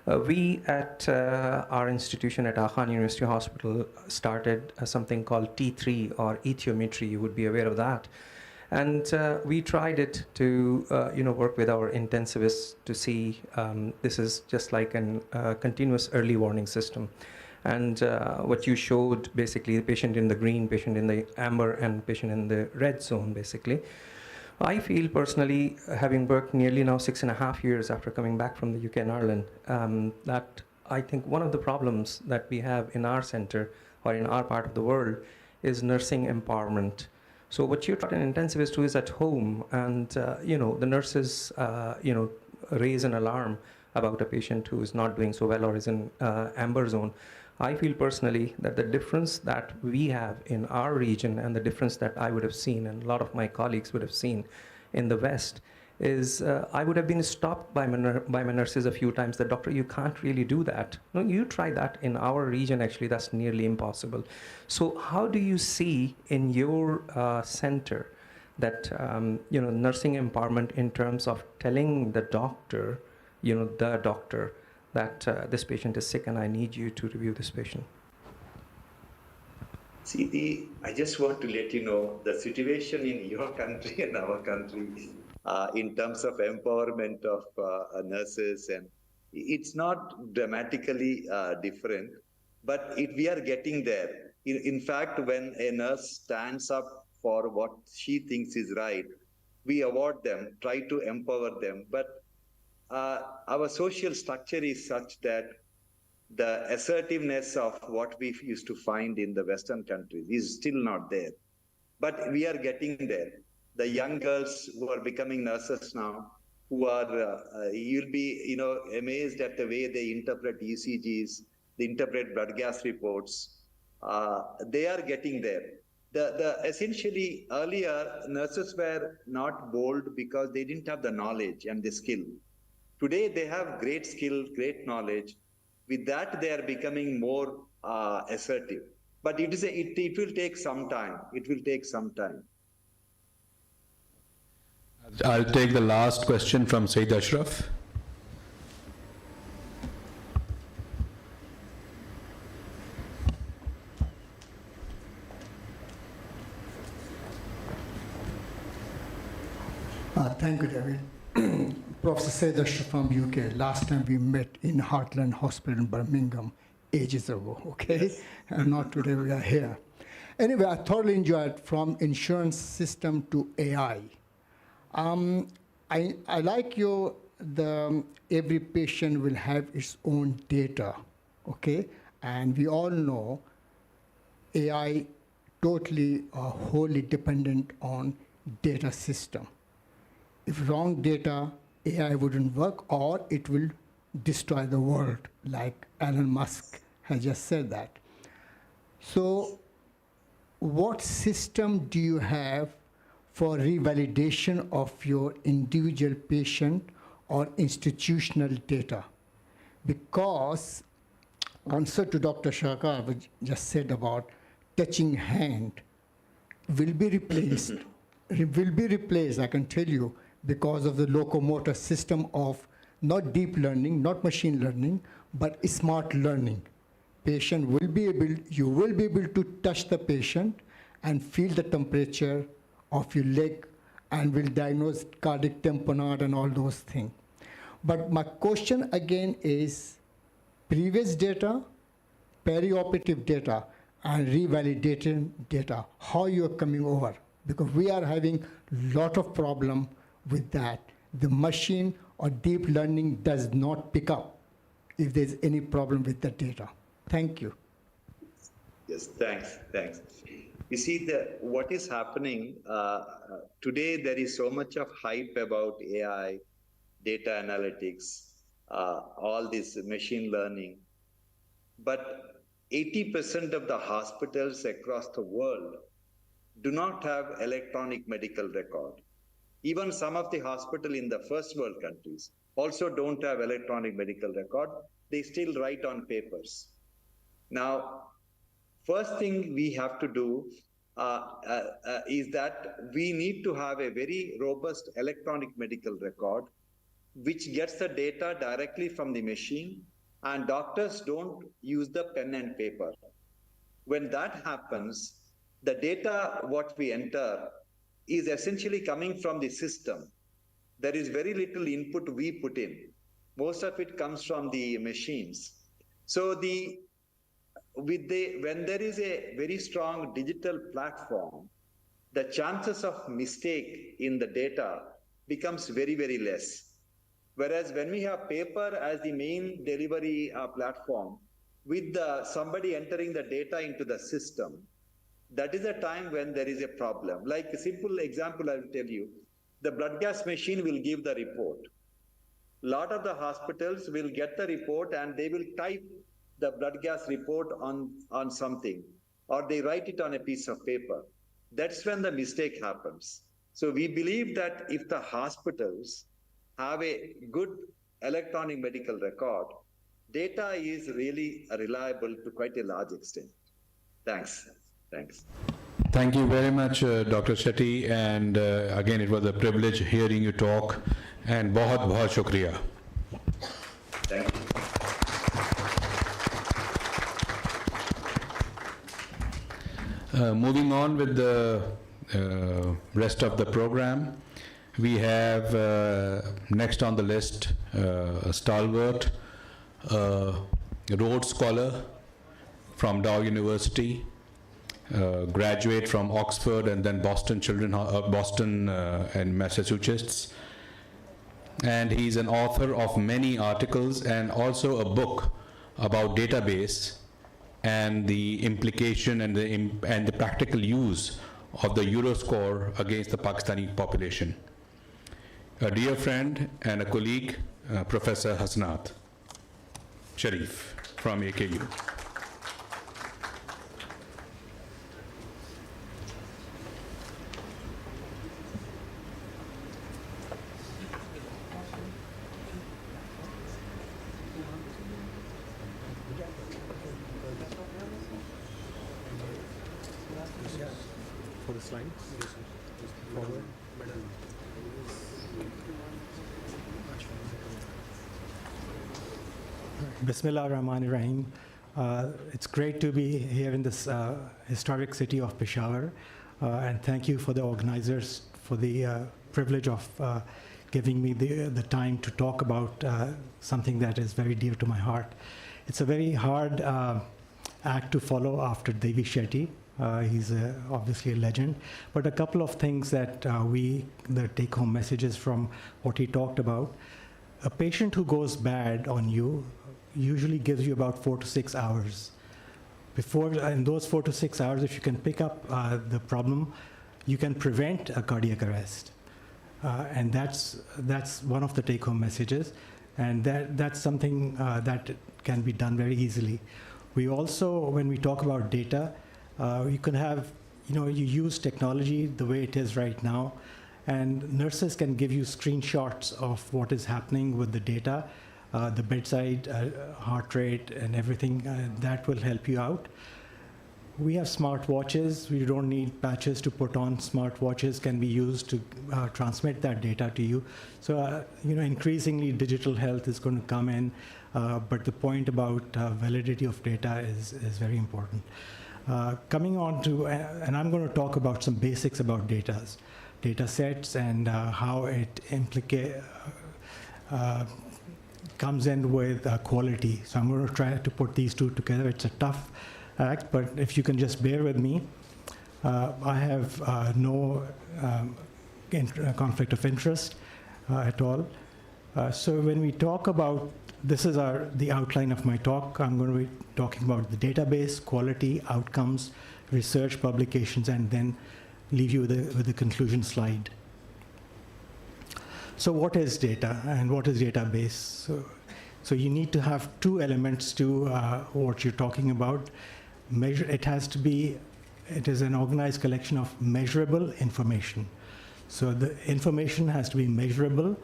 Speaker 11: We at our institution at Khan University Hospital started something called T3 or ethiometry. You would be aware of that. And we tried it to, work with our intensivists to see this is just like a continuous early warning system. And what you showed, basically, the patient in the green, patient in the amber, and patient in the red zone, basically. I feel personally, having worked nearly now 6.5 years after coming back from the UK and Ireland, that I think one of the problems that we have in our center or in our part of the world is nursing empowerment. So what you're trying to intensivist do is at home, and the nurses raise an alarm about a patient who is not doing so well or is in amber zone. I feel personally that the difference that we have in our region and the difference that I would have seen and a lot of my colleagues would have seen in the West is I would have been stopped by my nurses a few times that, doctor, you can't really do that. No, you try that. In our region, actually, that's nearly impossible. So how do you see in your center that, nursing empowerment in terms of telling the doctor, that this patient is sick and I need you to review this patient?
Speaker 6: See, I just want to let you know the situation in your country and our country in terms of empowerment of nurses, and it's not dramatically different, but we are getting there. In fact, when a nurse stands up for what she thinks is right, we award them, try to empower them. But our social structure is such that the assertiveness of what we used to find in the Western countries is still not there. But we are getting there. The young girls who are becoming nurses now, who are, you'll be, amazed at the way they interpret ECGs, they interpret blood gas reports. They are getting there. Essentially, earlier, nurses were not bold because they didn't have the knowledge and the skill. Today, they have great skill, great knowledge. With that, they are becoming more assertive. But it will take some time. It will take some time.
Speaker 4: I'll take the last question from Sayyid Ashraf.
Speaker 12: Thank you, David. Professor Sayyid Ashraf from UK. Last time we met in Heartland Hospital in Birmingham ages ago, okay? And not today, we are here. Anyway, I thoroughly enjoyed from insurance system to AI. I like every patient will have its own data, okay? And we all know AI totally wholly dependent on data system. If wrong data, AI wouldn't work, or it will destroy the world, like Elon Musk has just said that. So what system do you have for revalidation of your individual patient or institutional data? Because answer to Dr. Shakar, which just said about touching hand, will be replaced. It will be replaced, I can tell you, because of the locomotor system of not deep learning, not machine learning, but smart learning. Patient will be able, you will be able to touch the patient and feel the temperature of your leg and will diagnose cardiac tamponade and all those things. But my question again is previous data, perioperative data, and revalidating data, how you are coming over. Because we are having a lot of problem with that. The machine or deep learning does not pick up if there's any problem with the data. Thank you.
Speaker 6: Yes, thanks. You see, what is happening today, there is so much of hype about AI, data analytics, all this machine learning. But 80% of the hospitals across the world do not have electronic medical record. Even some of the hospitals in the first world countries also don't have electronic medical record. They still write on papers. Now, first thing we have to do is that we need to have a very robust electronic medical record, which gets the data directly from the machine, and doctors don't use the pen and paper. When that happens, the data, what we enter, is essentially coming from the system. There is very little input we put in. Most of it comes from the machines. So when there is a very strong digital platform, the chances of mistake in the data becomes very, very less. Whereas when we have paper as the main delivery platform, with somebody entering the data into the system, that is a time when there is a problem. Like a simple example I will tell you, the blood gas machine will give the report. A lot of the hospitals will get the report and they will type the blood gas report on something, or they write it on a piece of paper. That's when the mistake happens. So we believe that if the hospitals have a good electronic medical record, data is really reliable to quite a large extent. Thanks.
Speaker 4: Thank you very much, Dr. Shetty. And again, it was a privilege hearing you talk. And बहुत shukriya.
Speaker 6: Thank
Speaker 4: you. Moving on with the rest of the program, we have next on the list a stalwart, Rhodes Scholar from Dow University, graduate from Oxford and then Boston and Massachusetts. And he's an author of many articles and also a book about database and the implication and the practical use of the Euroscore against the Pakistani population. A dear friend and a colleague, Professor Hasanat, Sharif from AKU.
Speaker 2: For the slides, forward. Bismillah ar-Rahman ar-Rahim. It's great to be here in this historic city of Peshawar, and thank you for the organizers for the privilege of giving me the time to talk about something that is very dear to my heart. It's a very hard act to follow after Devi Shetty. He's obviously a legend, but a couple of things that the take-home messages from what he talked about. A patient who goes bad on you usually gives you about 4 to 6 hours. In those 4 to 6 hours, if you can pick up the problem, you can prevent a cardiac arrest. And that's one of the take-home messages, and that's something that can be done very easily. We also, when we talk about data, you can have you use technology the way it is right now, and nurses can give you screenshots of what is happening with the data, the bedside heart rate and everything, that will help you out. We have smartwatches. We don't need patches to put on. Smartwatches can be used to transmit that data to you. So, increasingly digital health is going to come in, but the point about validity of data is very important. Coming on to, and I'm going to talk about some basics about data sets and how it comes in with quality. So I'm going to try to put these two together. It's a tough act, but if you can just bear with me, I have no conflict of interest at all. So when we talk about, this is the outline of my talk. I'm going to be talking about the database, quality, outcomes, research, publications, and then leave you with the conclusion slide. So what is data and what is database? So you need to have two elements to what you're talking about. It is an organized collection of measurable information. So the information has to be measurable,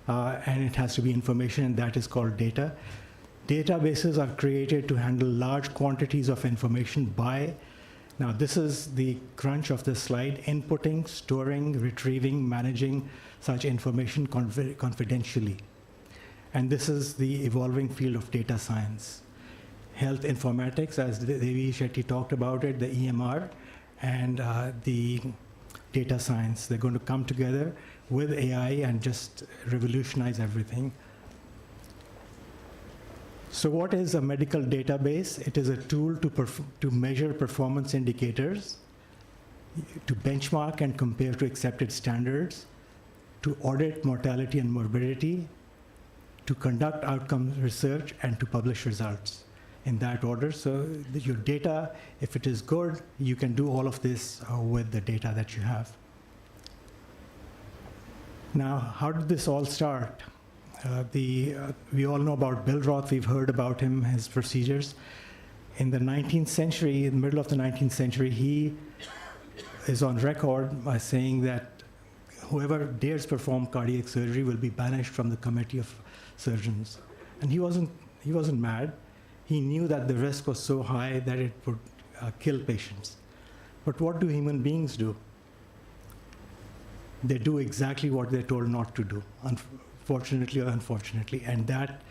Speaker 2: and it has to be information, and that is called data. Databases are created to handle large quantities of information now this is the crunch of this slide, inputting, storing, retrieving, managing such information confidentially. And this is the evolving field of data science. Health informatics, as Devi, Shetty talked about it, the EMR, and the data science. They're going to come together with AI and just revolutionize everything. So what is a medical database? It is a tool to measure performance indicators, to benchmark and compare to accepted standards, to audit mortality and morbidity, to conduct outcome research, and to publish results in that order. So your data, if it is good, you can do all of this with the data that you have. Now, how did this all start? We all know about Bill Roth. We've heard about him, his procedures. In the 19th century, in the middle of the 19th century, he is on record by saying that whoever dares perform cardiac surgery will be banished from the committee of surgeons. And he wasn't mad. He knew that the risk was so high that it would kill patients. But what do human beings do? They do exactly what they're told not to do, fortunately or unfortunately. And that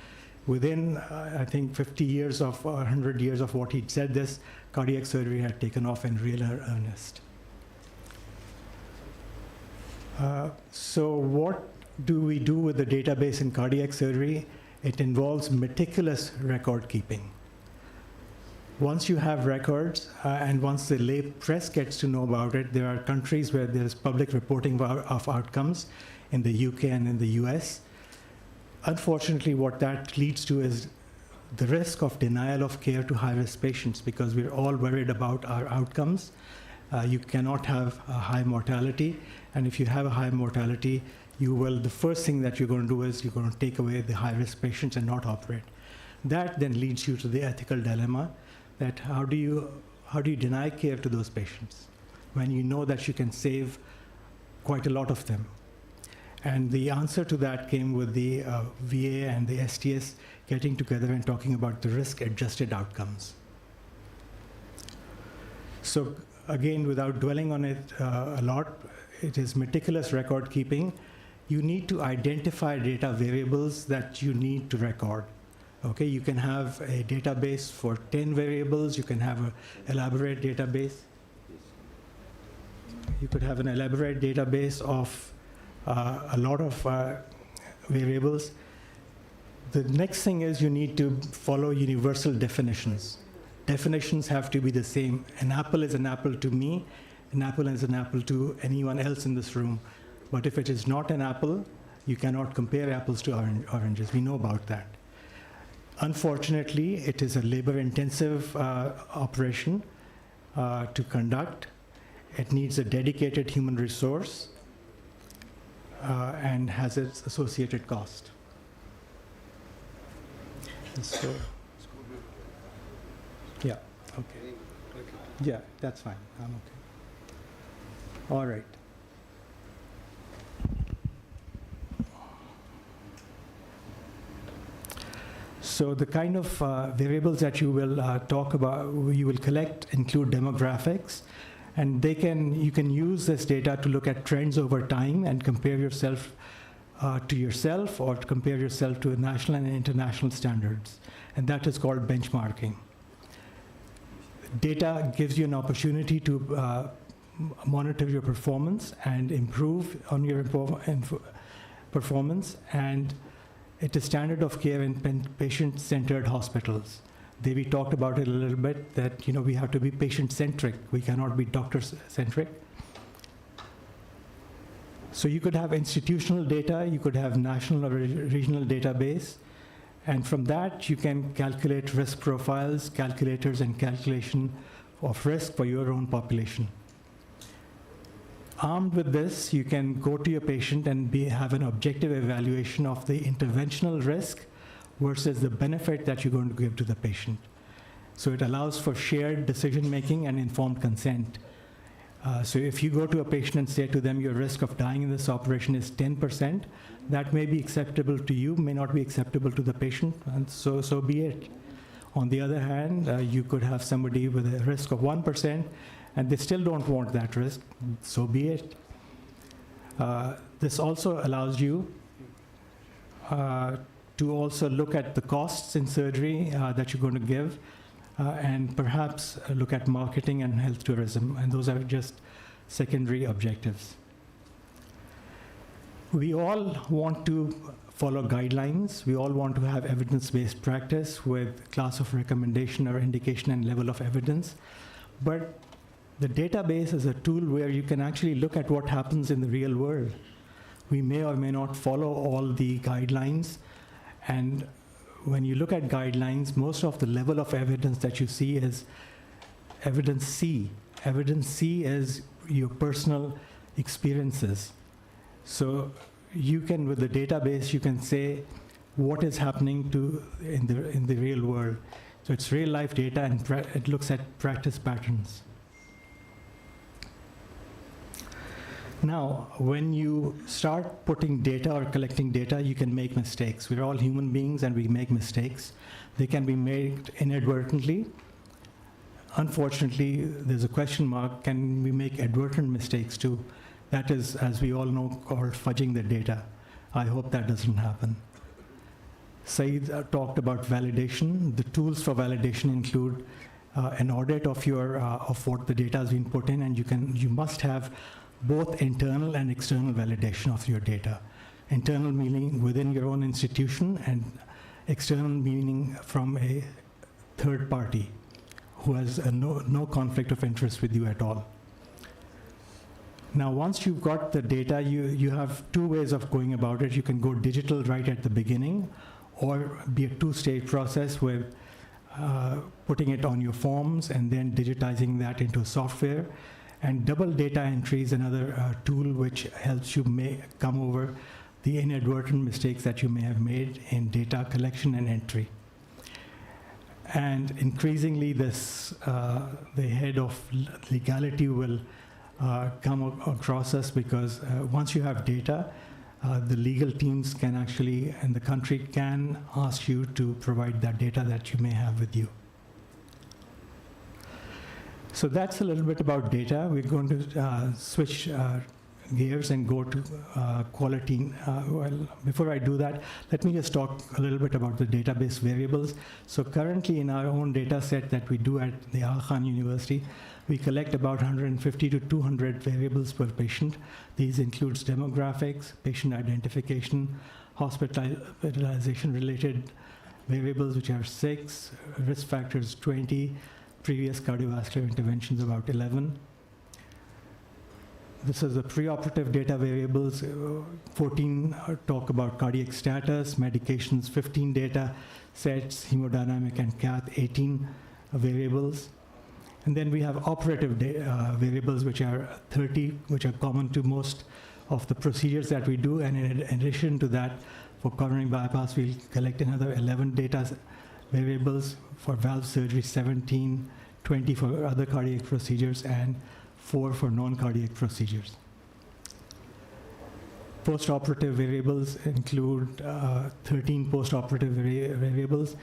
Speaker 2: within, I think, 50 years of, 100 years of what he'd said this, cardiac surgery had taken off in real earnest. So what do we do with the database in cardiac surgery? It involves meticulous record keeping. Once you have records, and once the lay press gets to know about it, there are countries where there's public reporting of outcomes in the UK and in the US. Unfortunately, what that leads to is the risk of denial of care to high-risk patients, because we're all worried about our outcomes. You cannot have a high mortality, and if you have a high mortality, the first thing that you're going to do is you're going to take away the high-risk patients and not operate. That then leads you to the ethical dilemma that how do you deny care to those patients when you know that you can save quite a lot of them? And the answer to that came with the VA and the STS getting together and talking about the risk-adjusted outcomes. So again, without dwelling on it a lot, it is meticulous record keeping. You need to identify data variables that you need to record. Okay, you can have a database for 10 variables. You can have an elaborate database. You could have an elaborate database of a lot of variables. The next thing is you need to follow universal definitions. Definitions have to be the same. An apple is an apple to me. An apple is an apple to anyone else in this room. But if it is not an apple, you cannot compare apples to oranges. We know about that. Unfortunately, it is a labor-intensive operation to conduct. It needs a dedicated human resource and has its associated cost. So, yeah, okay. Yeah, that's fine. I'm okay. All right. So the kind of variables that you will you will collect include demographics, and you can use this data to look at trends over time and compare yourself to yourself or to compare yourself to national and international standards, and that is called benchmarking. Data gives you an opportunity to monitor your performance and improve on your performance, and it is standard of care in patient-centered hospitals. Devi talked about it a little bit, that we have to be patient-centric. We cannot be doctor-centric. So you could have institutional data, you could have national or regional database, and from that you can calculate risk profiles, calculators, and calculation of risk for your own population. Armed with this, you can go to your patient and have an objective evaluation of the interventional risk versus the benefit that you're going to give to the patient. So it allows for shared decision-making and informed consent. So if you go to a patient and say to them, your risk of dying in this operation is 10%, that may be acceptable to you, may not be acceptable to the patient, and so be it. On the other hand, you could have somebody with a risk of 1%, and they still don't want that risk, so be it. This also allows you to also look at the costs in surgery that you're going to give, and perhaps look at marketing and health tourism, and those are just secondary objectives. We all want to follow guidelines. We all want to have evidence-based practice with class of recommendation or indication and level of evidence, but the database is a tool where you can actually look at what happens in the real world. We may or may not follow all the guidelines, and when you look at guidelines, most of the level of evidence that you see is evidence C. Evidence C is your personal experiences. So you can, with the database, you can say what is happening in the real world. So it's real life data, and it looks at practice patterns. Now, when you start putting data or collecting data, you can make mistakes. We're all human beings and we make mistakes. They can be made inadvertently. Unfortunately, there's a question mark, can we make advertent mistakes too? That is, as we all know, called fudging the data. I hope that doesn't happen. Saeed talked about validation. The tools for validation include an audit of what the data has been put in, and you must have both internal and external validation of your data. Internal meaning within your own institution, and external meaning from a third party who has no conflict of interest with you at all. Now, once you've got the data, you have two ways of going about it. You can go digital right at the beginning, or be a two-stage process with putting it on your forms and then digitizing that into software. And double data entry is another tool which helps you come over the inadvertent mistakes that you may have made in data collection and entry. And increasingly, the head of legality will come across us, because once you have data, the legal teams can actually, and the country can ask you to provide that data that you may have with you. So that's a little bit about data. We're going to switch gears and go to quality. Well, before I do that, let me just talk a little bit about the database variables. So currently in our own data set that we do at the Khan University, we collect about 150 to 200 variables per patient. These includes demographics, patient identification, hospitalization-related variables, which are 6, risk factors 20, previous cardiovascular interventions about 11. This is the preoperative data variables. 14 talk about cardiac status, medications, 15 data sets, hemodynamic and cath, 18 variables. And then we have operative variables, which are 30, which are common to most of the procedures that we do. And in addition to that, for coronary bypass, we'll collect another 11 data variables. For valve surgery, 17, 20 for other cardiac procedures, and 4 for non-cardiac procedures. Post-operative variables include 13 post-operative variables,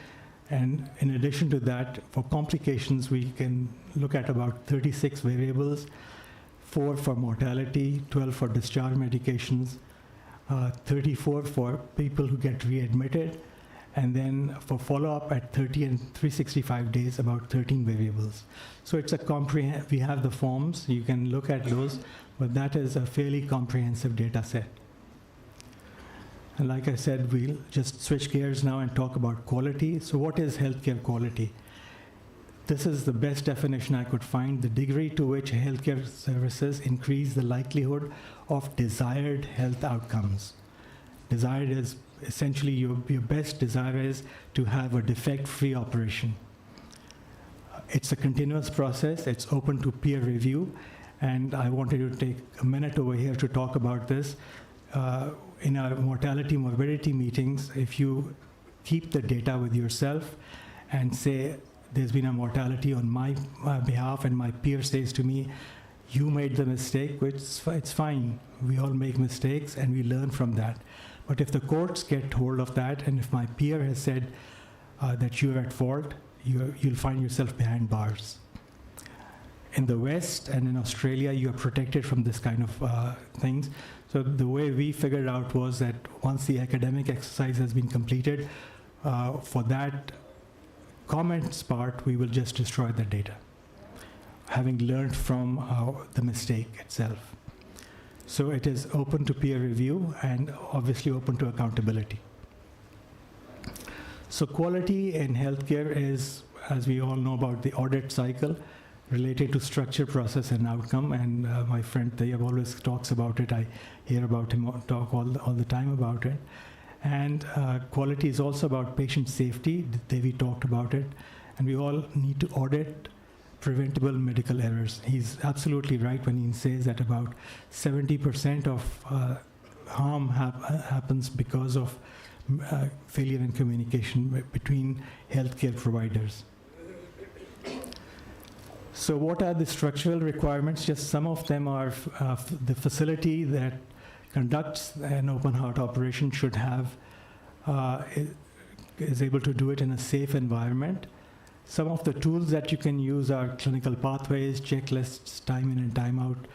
Speaker 2: and in addition to that, for complications, we can look at about 36 variables, 4 for mortality, 12 for discharge medications, 34 for people who get readmitted, and then for follow-up at 30 and 365 days, about 13 variables. So it's a we have the forms, you can look at those, but that is a fairly comprehensive data set. And like I said, we'll just switch gears now and talk about quality. So what is healthcare quality? This is the best definition I could find: the degree to which healthcare services increase the likelihood of desired health outcomes. Desired is essentially your best desire is to have a defect-free operation. It's a continuous process. It's open to peer review. And I wanted to take a minute over here to talk about this. In our mortality morbidity meetings, if you keep the data with yourself and say, there's been a mortality on my behalf, and my peer says to me, you made the mistake, which it's fine. We all make mistakes and we learn from that. But if the courts get hold of that, and if my peer has said that you're at fault, you'll find yourself behind bars. In the West and in Australia, you are protected from this kind of things. So the way we figured out was that once the academic exercise has been completed, for that comments part, we will just destroy the data, having learned from the mistake itself. So it is open to peer review and obviously open to accountability. So quality in healthcare is, as we all know about the audit cycle, related to structure, process, and outcome. And my friend Tayyab always talks about it. I hear about him talk all the time about it. And quality is also about patient safety. Devi talked about it. And we all need to audit preventable medical errors. He's absolutely right when he says that about 70% of harm happens because of failure in communication between healthcare providers. So what are the structural requirements? Just some of them are the facility that conducts an open heart operation should have, is able to do it in a safe environment. Some of the tools that you can use are clinical pathways, checklists, time in and time out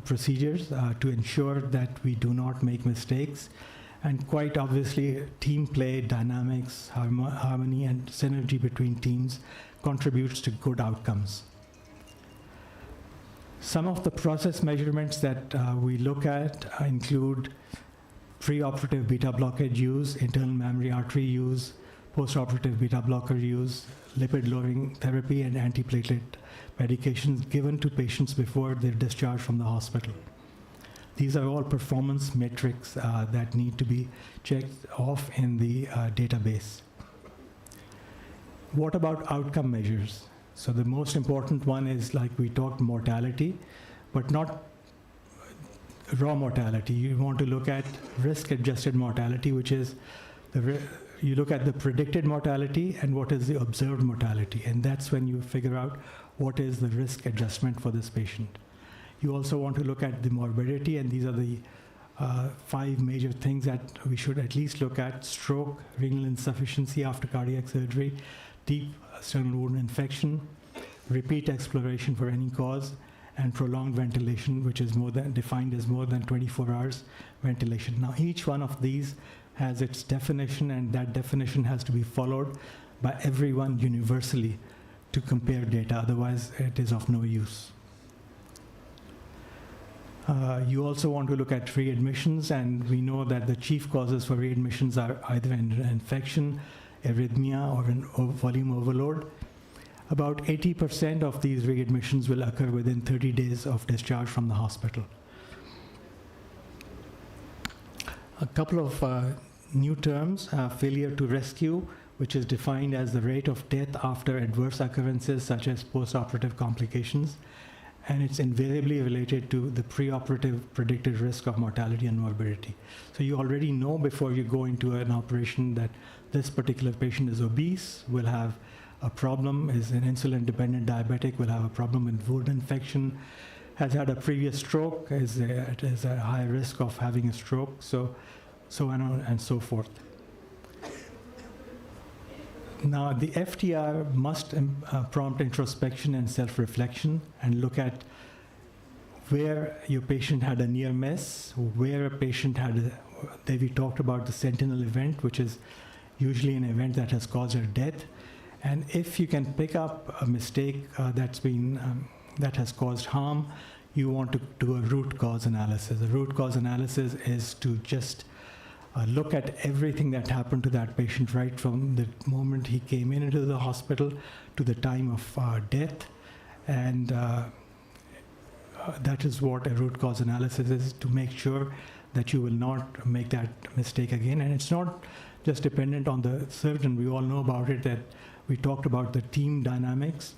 Speaker 2: procedures to ensure that we do not make mistakes. And quite obviously, team play, dynamics, harmony, and synergy between teams contributes to good outcomes. Some of the process measurements that we look at include preoperative beta blockade use, internal mammary artery use, postoperative beta blocker use, lipid-lowering therapy, and antiplatelet medications given to patients before they're discharged from the hospital. These are all performance metrics that need to be checked off in the database. What about outcome measures? So the most important one is, like we talked, mortality, but not raw mortality. You want to look at risk-adjusted mortality, which is you look at the predicted mortality and what is the observed mortality, and that's when you figure out what is the risk adjustment for this patient. You also want to look at the morbidity, and these are the 5 major things that we should at least look at: stroke, renal insufficiency after cardiac surgery, deep sternal wound infection, repeat exploration for any cause, and prolonged ventilation, which is defined as more than 24 hours ventilation. Now, each one of these has its definition, and that definition has to be followed by everyone universally to compare data, otherwise it is of no use. You also want to look at readmissions, and we know that the chief causes for readmissions are either an infection, arrhythmia, or an volume overload. About 80% of these readmissions will occur within 30 days of discharge from the hospital. A couple of new terms: failure to rescue, which is defined as the rate of death after adverse occurrences such as postoperative complications, and it's invariably related to the preoperative predicted risk of mortality and morbidity. So you already know before you go into an operation that this particular patient is obese, will have a problem, is an insulin-dependent diabetic, will have a problem with wound infection, has had a previous stroke is a high risk of having a stroke, so on and so forth. Now, the FTR must prompt introspection and self-reflection and look at where your patient had a near miss, where a patient had Devi talked about the sentinel event, which is usually an event that has caused a death. And if you can pick up a mistake that has caused harm, you want to do a root cause analysis. A root cause analysis is to just look at everything that happened to that patient right from the moment he came into the hospital to the time of death. And that is what a root cause analysis is, to make sure that you will not make that mistake again. And it's not just dependent on the surgeon. We all know about it, that we talked about the team dynamics.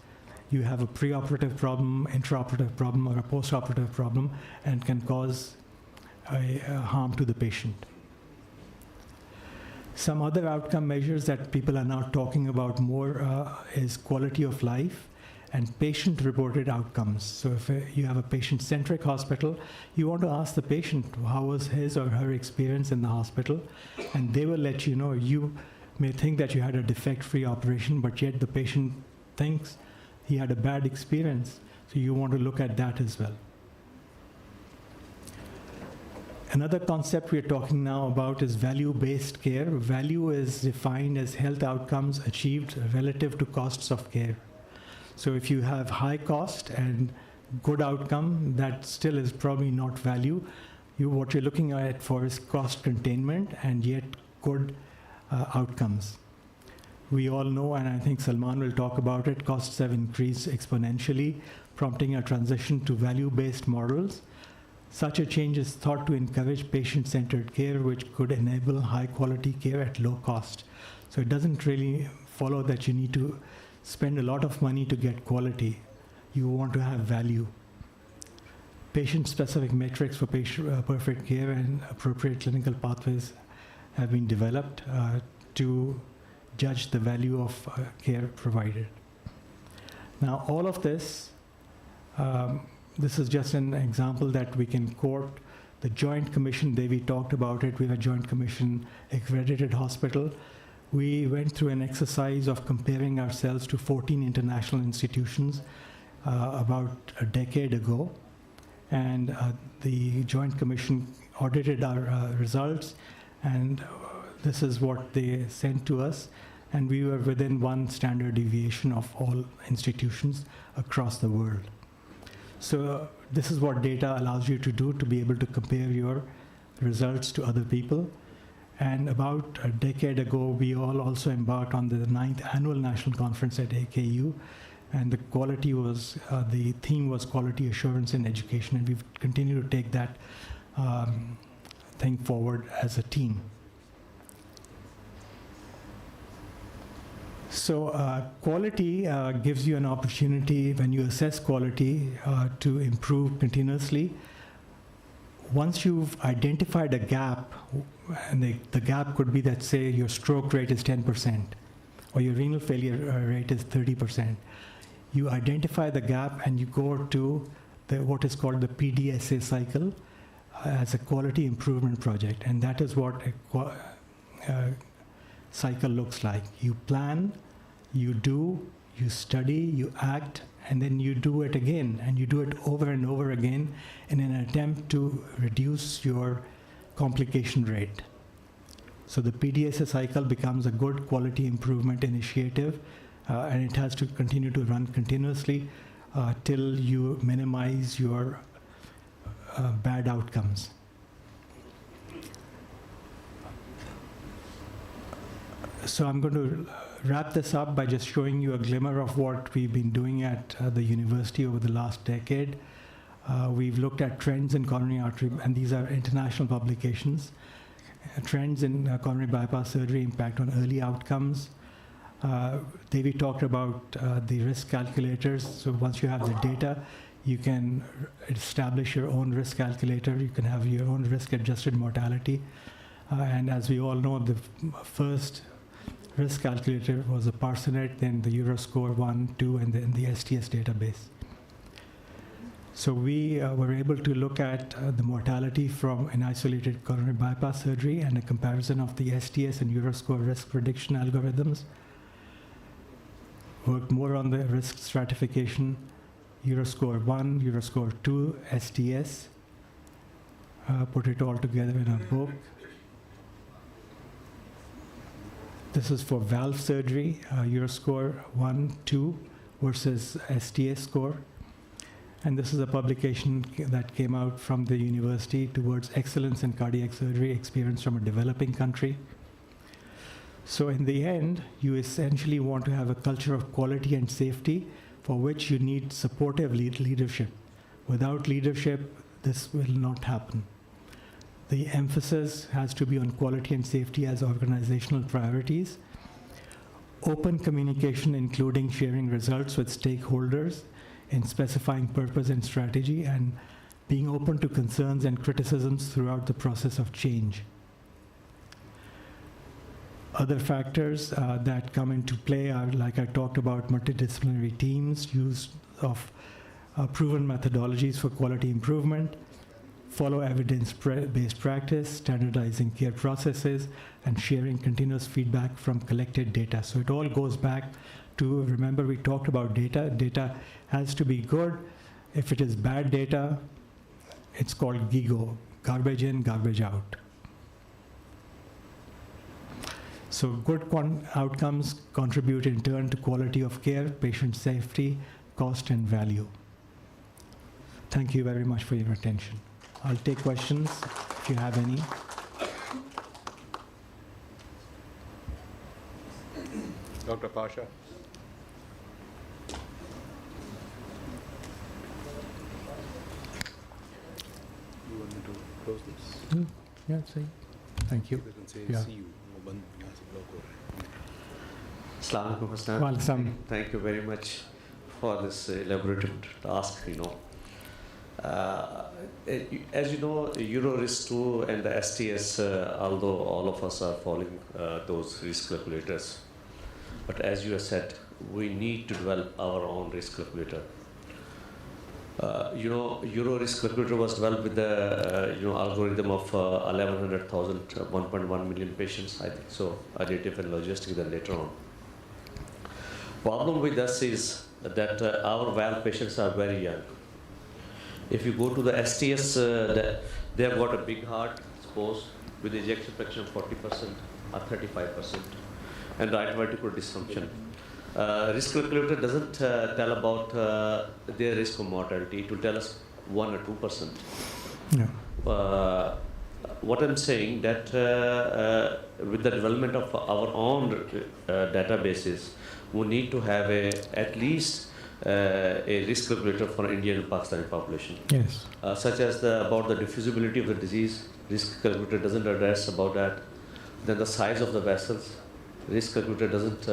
Speaker 2: You have a preoperative problem, intraoperative problem, or a postoperative problem, and can cause a harm to the patient. Some other outcome measures that people are now talking about more is quality of life and patient-reported outcomes. So if you have a patient-centric hospital, you want to ask the patient how was his or her experience in the hospital, and they will let you know. You may think that you had a defect-free operation, but yet the patient thinks he had a bad experience. So you want to look at that as well. Another concept we're talking now about is value-based care. Value is defined as health outcomes achieved relative to costs of care. So if you have high cost and good outcome, that still is probably not value. What you're looking at for is cost containment and yet good outcomes. We all know, and I think Salman will talk about it, costs have increased exponentially, prompting a transition to value-based models. Such a change is thought to encourage patient-centered care, which could enable high-quality care at low cost. So it doesn't really follow that you need to spend a lot of money to get quality. You want to have value. Patient-specific metrics for perfect care and appropriate clinical pathways have been developed to judge the value of care provided. Now, all of this, this is just an example that we can quote. The Joint Commission, Devi talked about it. We have a Joint Commission accredited hospital. We went through an exercise of comparing ourselves to 14 international institutions about a decade ago. And the Joint Commission audited our results, and this is what they sent to us. And we were within one standard deviation of all institutions across the world. So this is what data allows you to do, to be able to compare your results to other people. And about a decade ago, we all also embarked on the 9th annual national conference at AKU, and the quality was, the theme was quality assurance in education, and we've continued to take that thing forward as a team. So quality gives you an opportunity, when you assess quality, to improve continuously. Once you've identified a gap, and the gap could be that, say, your stroke rate is 10%, or your renal failure rate is 30%. You identify the gap and you go to what is called the PDSA cycle as a quality improvement project. And that is what a cycle looks like. You plan, you do, you study, you act, and then you do it again, and you do it over and over again in an attempt to reduce your complication rate. So the PDSA cycle becomes a good quality improvement initiative, and it has to continue to run continuously till you minimize your bad outcomes. So I'm going to wrap this up by just showing you a glimmer of what we've been doing at the university over the last decade. We've looked at trends in coronary artery, and these are international publications. Trends in coronary bypass surgery impact on early outcomes. Devi talked about the risk calculators. So once you have the data, you can establish your own risk calculator. You can have your own risk-adjusted mortality. And as we all know, the first risk calculator was the Parsonet, then the Euroscore 1, 2, and then the STS database. So we were able to look at the mortality from an isolated coronary bypass surgery and a comparison of the STS and Euroscore risk prediction algorithms. Worked more on the risk stratification, Euroscore 1, Euroscore 2, STS. Put it all together in a book. This is for valve surgery, Euroscore 1, 2 versus STS score. And this is a publication that came out from the university towards excellence in cardiac surgery experience from a developing country. So in the end, you essentially want to have a culture of quality and safety for which you need supportive leadership. Without leadership, this will not happen. The emphasis has to be on quality and safety as organizational priorities. Open communication, including sharing results with stakeholders in specifying purpose and strategy, and being open to concerns and criticisms throughout the process of change. Other factors that come into play are, like I talked about, multidisciplinary teams, use of proven methodologies for quality improvement, follow evidence-based practice, standardizing care processes, and sharing continuous feedback from collected data. So it all goes back to, remember we talked about data. Data has to be good. If it is bad data, it's called GIGO, garbage in, garbage out. So good outcomes contribute in turn to quality of care, patient safety, cost, and value. Thank you very much for your attention. I'll take questions if you have any.
Speaker 4: Dr. Pasha. You want me to close this?
Speaker 2: Yeah, see. Thank you. Yeah.
Speaker 7: Assalamu alaikum, Hasan.
Speaker 2: Welcome.
Speaker 7: Thank you very much for this elaborative task, As you know, EuroRisk 2 and the STS, although all of us are following those risk calculators, but as you have said, we need to develop our own risk calculator. EuroRisk calculator was developed with the algorithm of 1100,000, 1.1 million patients, I think so, additive and logistic then later on. Problem with us is that our valve patients are very young. If you go to the STS, they have got a big heart, suppose, with ejection fraction of 40% or 35%, and right ventricular dysfunction. Risk calculator doesn't tell about their risk of mortality. It will tell us 1 or 2%.
Speaker 2: Yeah.
Speaker 7: What I'm saying that with the development of our own databases, we need to have at least a risk calculator for Indian and Pakistani population.
Speaker 2: Yes.
Speaker 7: Such as about the diffusibility of the disease, risk calculator doesn't address about that. Then the size of the vessels, risk calculator doesn't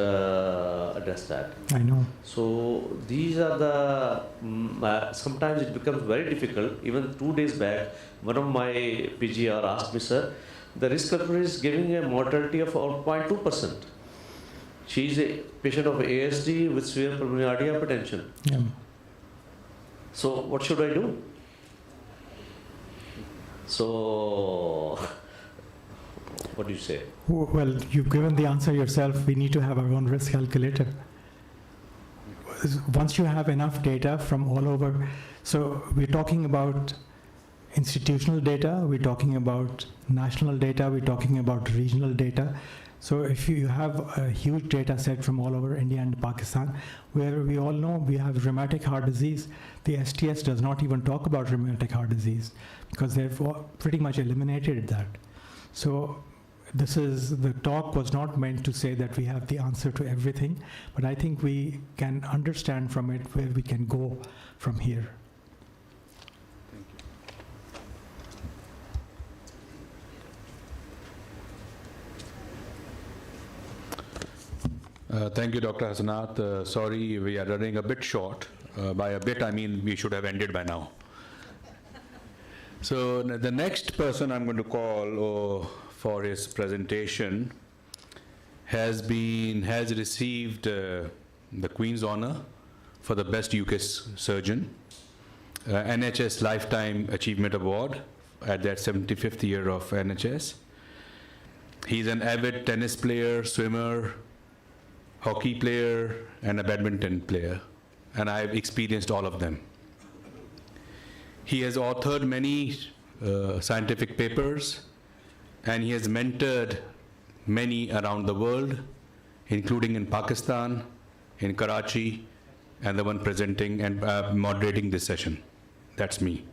Speaker 7: address that.
Speaker 2: I know.
Speaker 7: So these are the, sometimes it becomes very difficult. Even 2 days back, one of my PGR asked me, sir, the risk calculator is giving a mortality of 0.2%. She is a patient of ASD with severe pulmonary arterial hypertension.
Speaker 2: Yeah.
Speaker 7: So what should I do? So what do you say?
Speaker 2: Well, you've given the answer yourself. We need to have our own risk calculator. Once you have enough data from all over, so we're talking about institutional data, we're talking about national data, we're talking about regional data. So if you have a huge data set from all over India and Pakistan, where we all know we have rheumatic heart disease, the STS does not even talk about rheumatic heart disease because they've pretty much eliminated that. So the talk was not meant to say that we have the answer to everything, but I think we can understand from it where we can go from here.
Speaker 4: Thank you, Dr. Hasanat. Sorry, we are running a bit short. By a bit, I mean we should have ended by now. So the next person I'm going to call for his presentation has received the Queen's Honor for the best UK surgeon NHS Lifetime Achievement Award at that 75th year of NHS. He's an avid tennis player, swimmer, hockey player, and a badminton player, and I've experienced all of them. He has authored many scientific papers, and he has mentored many around the world, including in Pakistan, in Karachi, and the one presenting and moderating this session. That's me.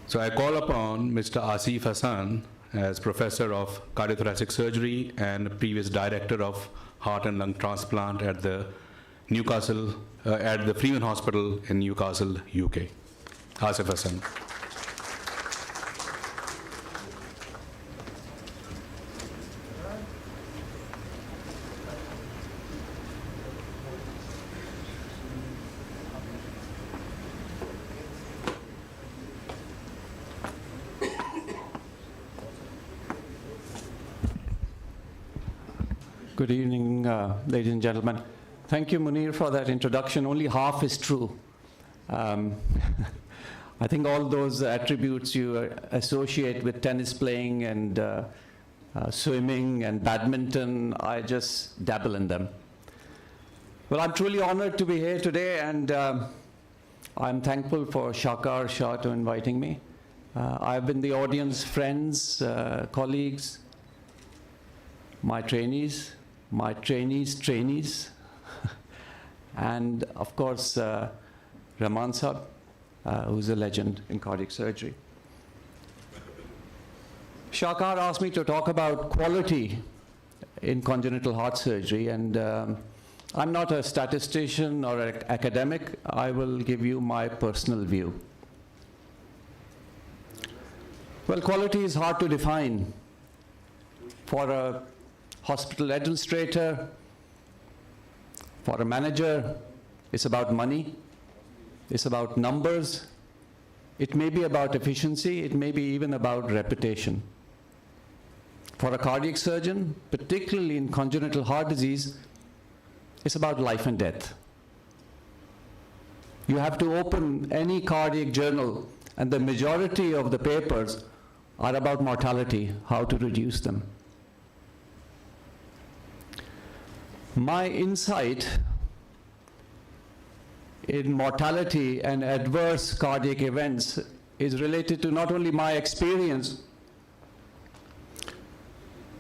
Speaker 4: So I call upon Mr. Asif Hasan as Professor of Cardiothoracic Surgery and previous Director of Heart and Lung Transplant at the Freeman Hospital in Newcastle, UK. Asif Hasan.
Speaker 13: Good evening, ladies and gentlemen. Thank you, Munir, for that introduction. Only half is true. I think all those attributes you associate with tennis playing and swimming and badminton, I just dabble in them. Well, I'm truly honored to be here today, and I'm thankful for Shakar Shah to inviting me. I've been the audience, friends, colleagues, my trainees, and of course, Rahman Saab, who's a legend in cardiac surgery. Shakar asked me to talk about quality in congenital heart surgery, and I'm not a statistician or an academic. I will give you my personal view. Well, quality is hard to define. For a hospital administrator, for a manager, it's about money, it's about numbers, it may be about efficiency, it may be even about reputation. For a cardiac surgeon, particularly in congenital heart disease, it's about life and death. You have to open any cardiac journal, and the majority of the papers are about mortality, how to reduce them. My insight in mortality and adverse cardiac events is related to not only my experience,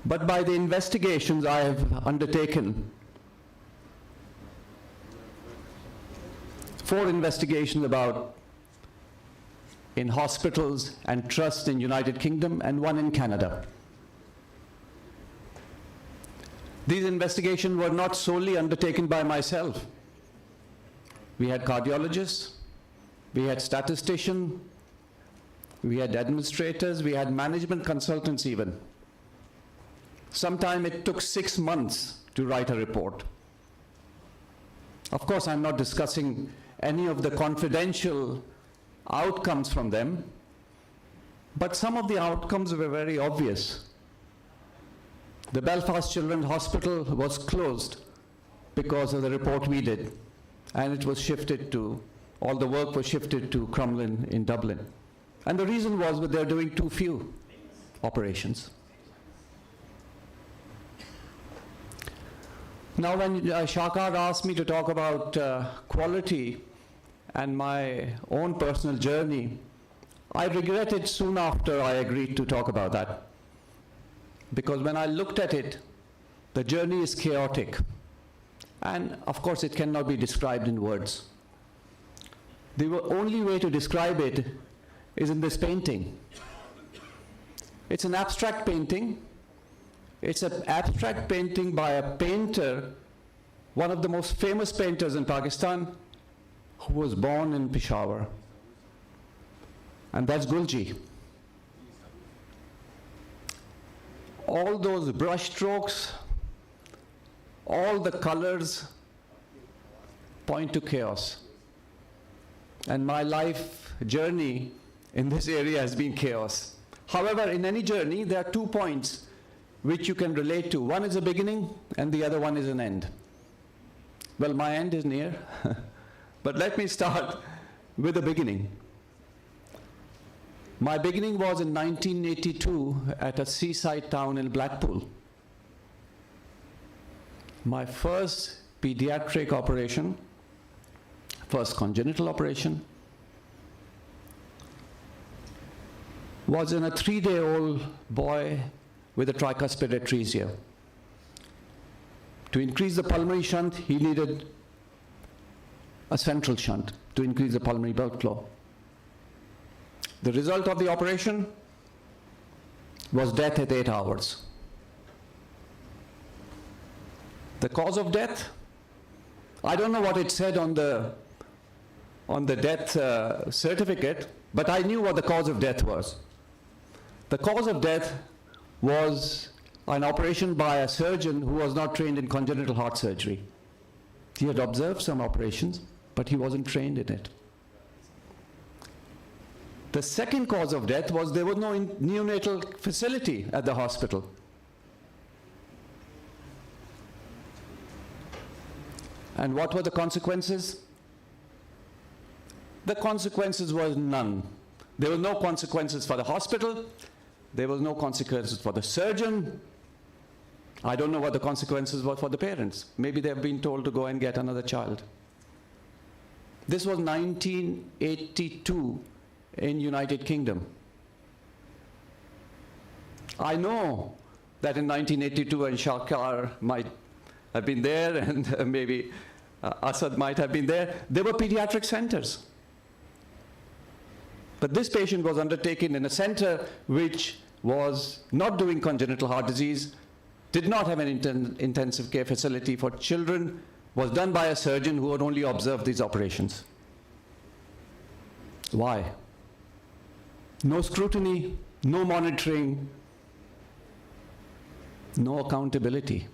Speaker 13: but by the investigations I have undertaken. 4 investigations about in hospitals and trusts in United Kingdom and 1 in Canada. These investigations were not solely undertaken by myself. We had cardiologists, we had statisticians, we had administrators, we had management consultants even. Sometimes it took 6 months to write a report. Of course, I'm not discussing any of the confidential outcomes from them, but some of the outcomes were very obvious. The Belfast Children's Hospital was closed because of the report we did, and it was shifted to, all the work was shifted to Crumlin in Dublin. And the reason was that they're doing too few operations. Now when Shakar asked me to talk about quality and my own personal journey, I regretted soon after I agreed to talk about that. Because when I looked at it, the journey is chaotic. And of course, it cannot be described in words. The only way to describe it is in this painting. It's an abstract painting. It's an abstract painting by a painter, one of the most famous painters in Pakistan, who was born in Peshawar. And that's Gulji. All those brush strokes, all the colors point to chaos. And my life journey in this area has been chaos. However, in any journey, there are 2 points which you can relate to. One is a beginning, and the other one is an end. Well, my end is near. But let me start with the beginning. My beginning was in 1982 at a seaside town in Blackpool. My first pediatric operation, first congenital operation, was in a 3-day-old boy with a tricuspid atresia. To increase the pulmonary shunt, he needed a central shunt to increase the pulmonary blood flow. The result of the operation was death at 8 hours. The cause of death? I don't know what it said on the death certificate, but I knew what the cause of death was. The cause of death was an operation by a surgeon who was not trained in congenital heart surgery. He had observed some operations, but he wasn't trained in it. The second cause of death was there was no neonatal facility at the hospital. And what were the consequences? The consequences were none. There were no consequences for the hospital. There was no consequences for the surgeon. I don't know what the consequences were for the parents. Maybe they've been told to go and get another child. This was 1982 in United Kingdom. I know that in 1982, and Shakar might have been there, and maybe Asad might have been there were pediatric centers. But this patient was undertaken in a center which was not doing congenital heart disease, did not have an intensive care facility for children, was done by a surgeon who had only observed these operations. Why? No scrutiny, no monitoring, no accountability.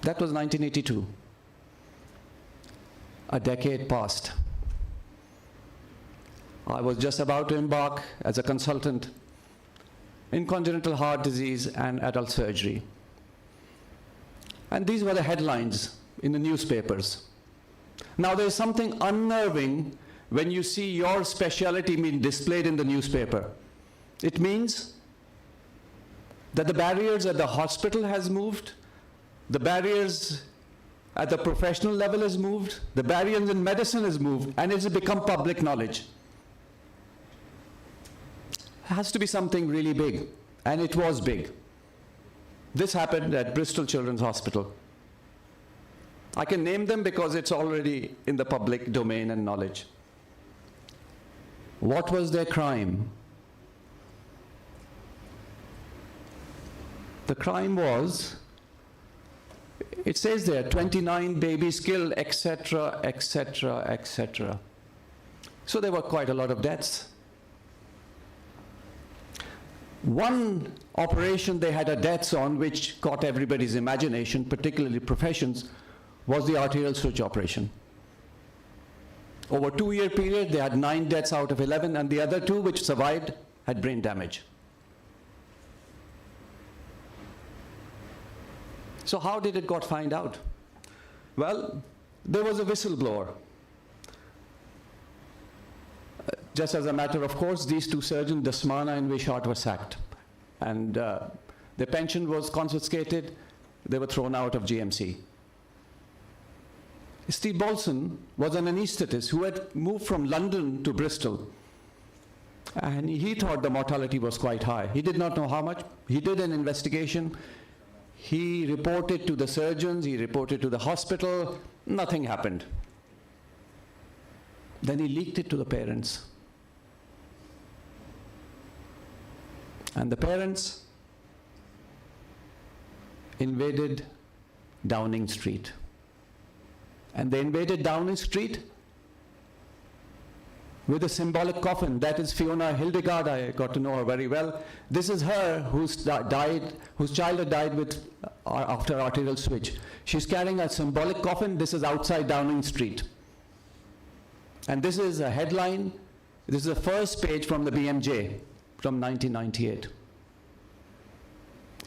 Speaker 13: That was 1982. A decade passed. I was just about to embark as a consultant in congenital heart disease and adult surgery. And these were the headlines in the newspapers. Now there's something unnerving when you see your specialty being displayed in the newspaper. It means that the barriers at the hospital has moved, the barriers at the professional level has moved, the barriers in medicine has moved, and it's become public knowledge. It has to be something really big, and it was big. This happened at Bristol Children's Hospital. I can name them because it's already in the public domain and knowledge. What was their crime? The crime was, it says there, 29 babies killed, etc., etc., etc. So there were quite a lot of deaths. One operation they had a deaths on, which caught everybody's imagination, particularly professions, was the arterial switch operation. Over a 2-year period, they had 9 deaths out of 11, and the other 2 which survived had brain damage. So how did it got found out? Well, there was a whistleblower. Just as a matter of course, these 2 surgeons, Dasmana and Wishart, were sacked. And their pension was confiscated. They were thrown out of GMC. Steve Bolson was an anesthetist who had moved from London to Bristol. And he thought the mortality was quite high. He did not know how much. He did an investigation. He reported to the surgeons. He reported to the hospital. Nothing happened. Then he leaked it to the parents. And the parents invaded Downing Street. And they invaded Downing Street with a symbolic coffin. That is Fiona Hildegard. I got to know her very well. This is her whose child had died with, after arterial switch. She's carrying a symbolic coffin. This is outside Downing Street. And this is a headline. This is the first page from the BMJ from 1998.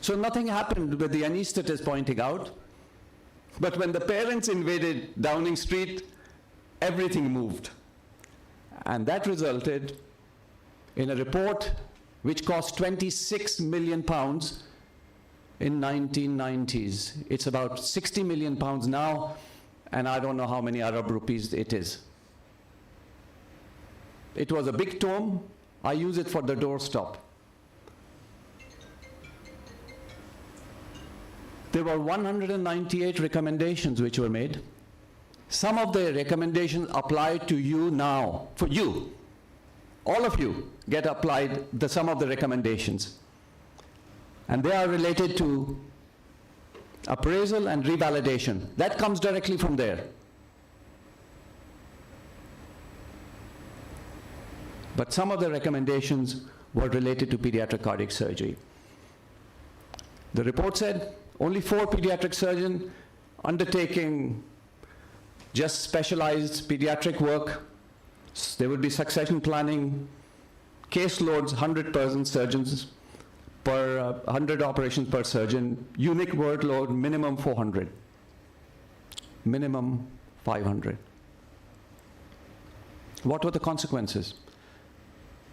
Speaker 13: So nothing happened with the anesthetist pointing out. But when the parents invaded Downing Street, everything moved. And that resulted in a report which cost 26 million pounds in 1990s. It's about 60 million pounds now, and I don't know how many Arab rupees it is. It was a big tome. I use it for the doorstop. There were 198 recommendations which were made. Some of the recommendations apply to you now, for you. All of you get applied some of the recommendations. And they are related to appraisal and revalidation. That comes directly from there. But some of the recommendations were related to pediatric cardiac surgery. The report said only 4 pediatric surgeons undertaking just specialized pediatric work. There would be succession planning, caseloads, 100 surgeons per 100 operations per surgeon, unique workload, minimum 400, minimum 500. What were the consequences?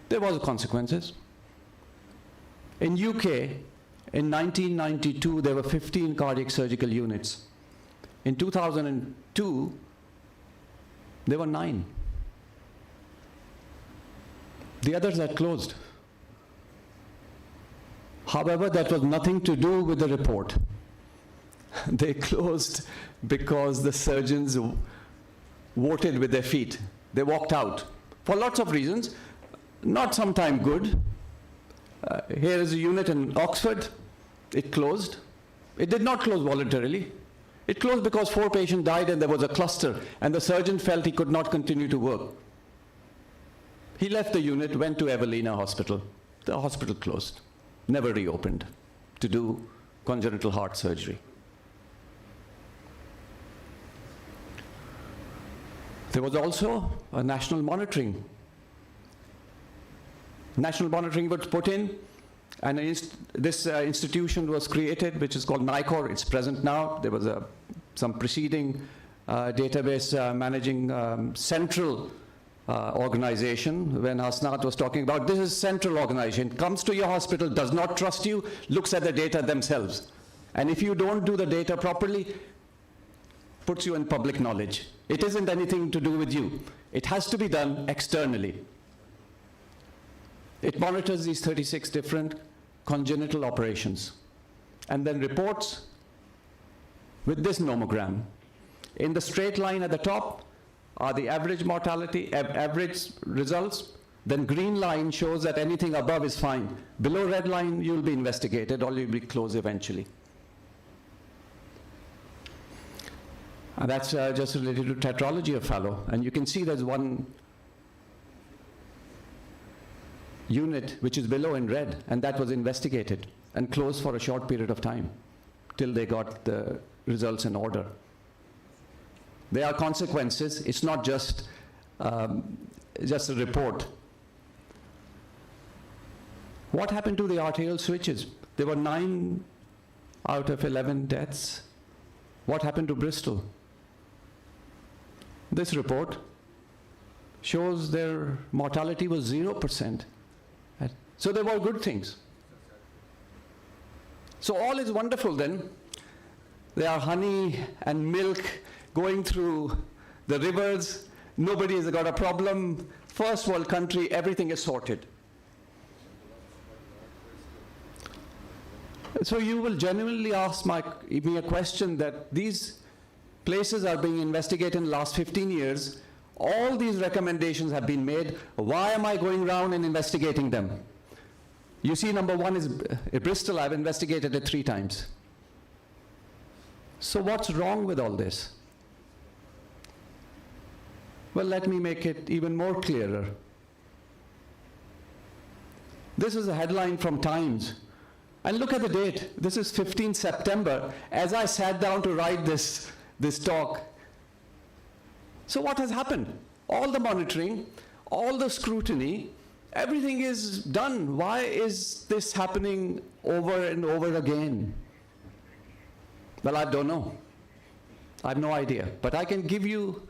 Speaker 13: There was consequences. In UK, in 1992, there were 15 cardiac surgical units. In 2002, there were 9. The others had closed. However, that was nothing to do with the report. They closed because the surgeons voted with their feet. They walked out for lots of reasons, not sometime good. Here is a unit in Oxford. It closed. It did not close voluntarily. It closed because 4 patients died and there was a cluster, and the surgeon felt he could not continue to work. He left the unit, went to Evelina Hospital. The hospital closed, never reopened to do congenital heart surgery. There was also a national monitoring. National monitoring was put in, and this institution was created, which is called NICOR. It's present now. There was some preceding database managing central organization. When Hasanat was talking about, this is central organization, comes to your hospital, does not trust you, looks at the data themselves. And if you don't do the data properly, puts you in public knowledge. It isn't anything to do with you. It has to be done externally. It monitors these 36 different congenital operations and then reports with this nomogram. In the straight line at the top are the average mortality, average results. Then green line shows that anything above is fine. Below red line, you'll be investigated or you'll be closed eventually. And that's just related to tetralogy of Fallot. And you can see there's one unit which is below in red, and that was investigated and closed for a short period of time till they got the results in order. There are consequences. It's not just a report. What happened to the arterial switches? There were 9 out of 11 deaths. What happened to Bristol? This report shows their mortality was 0%. So there were good things. So all is wonderful then. There are honey and milk going through the rivers. Nobody has got a problem. First world country, everything is sorted. So you will genuinely ask me a question that these places are being investigated in the last 15 years. All these recommendations have been made. Why am I going around and investigating them? You see, number one is Bristol. I've investigated it 3 times. So what's wrong with all this? Well, let me make it even more clearer. This is a headline from Times. And look at the date. This is 15 September. As I sat down to write this talk. So what has happened? All the monitoring, all the scrutiny, everything is done. Why is this happening over and over again? Well, I don't know. I have no idea. But I can give you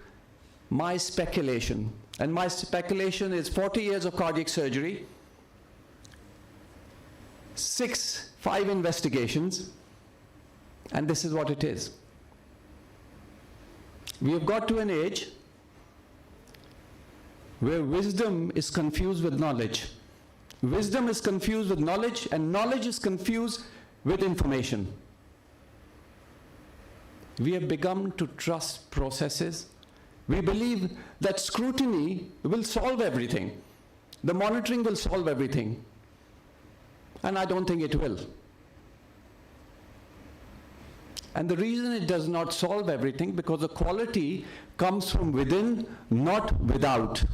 Speaker 13: my speculation. And my speculation is 40 years of cardiac surgery, 5 investigations, and this is what it is. We have got to an age where wisdom is confused with knowledge. Wisdom is confused with knowledge, and knowledge is confused with information. We have begun to trust processes. We believe that scrutiny will solve everything. The monitoring will solve everything. And I don't think it will. And the reason it does not solve everything, because the quality comes from within, not without.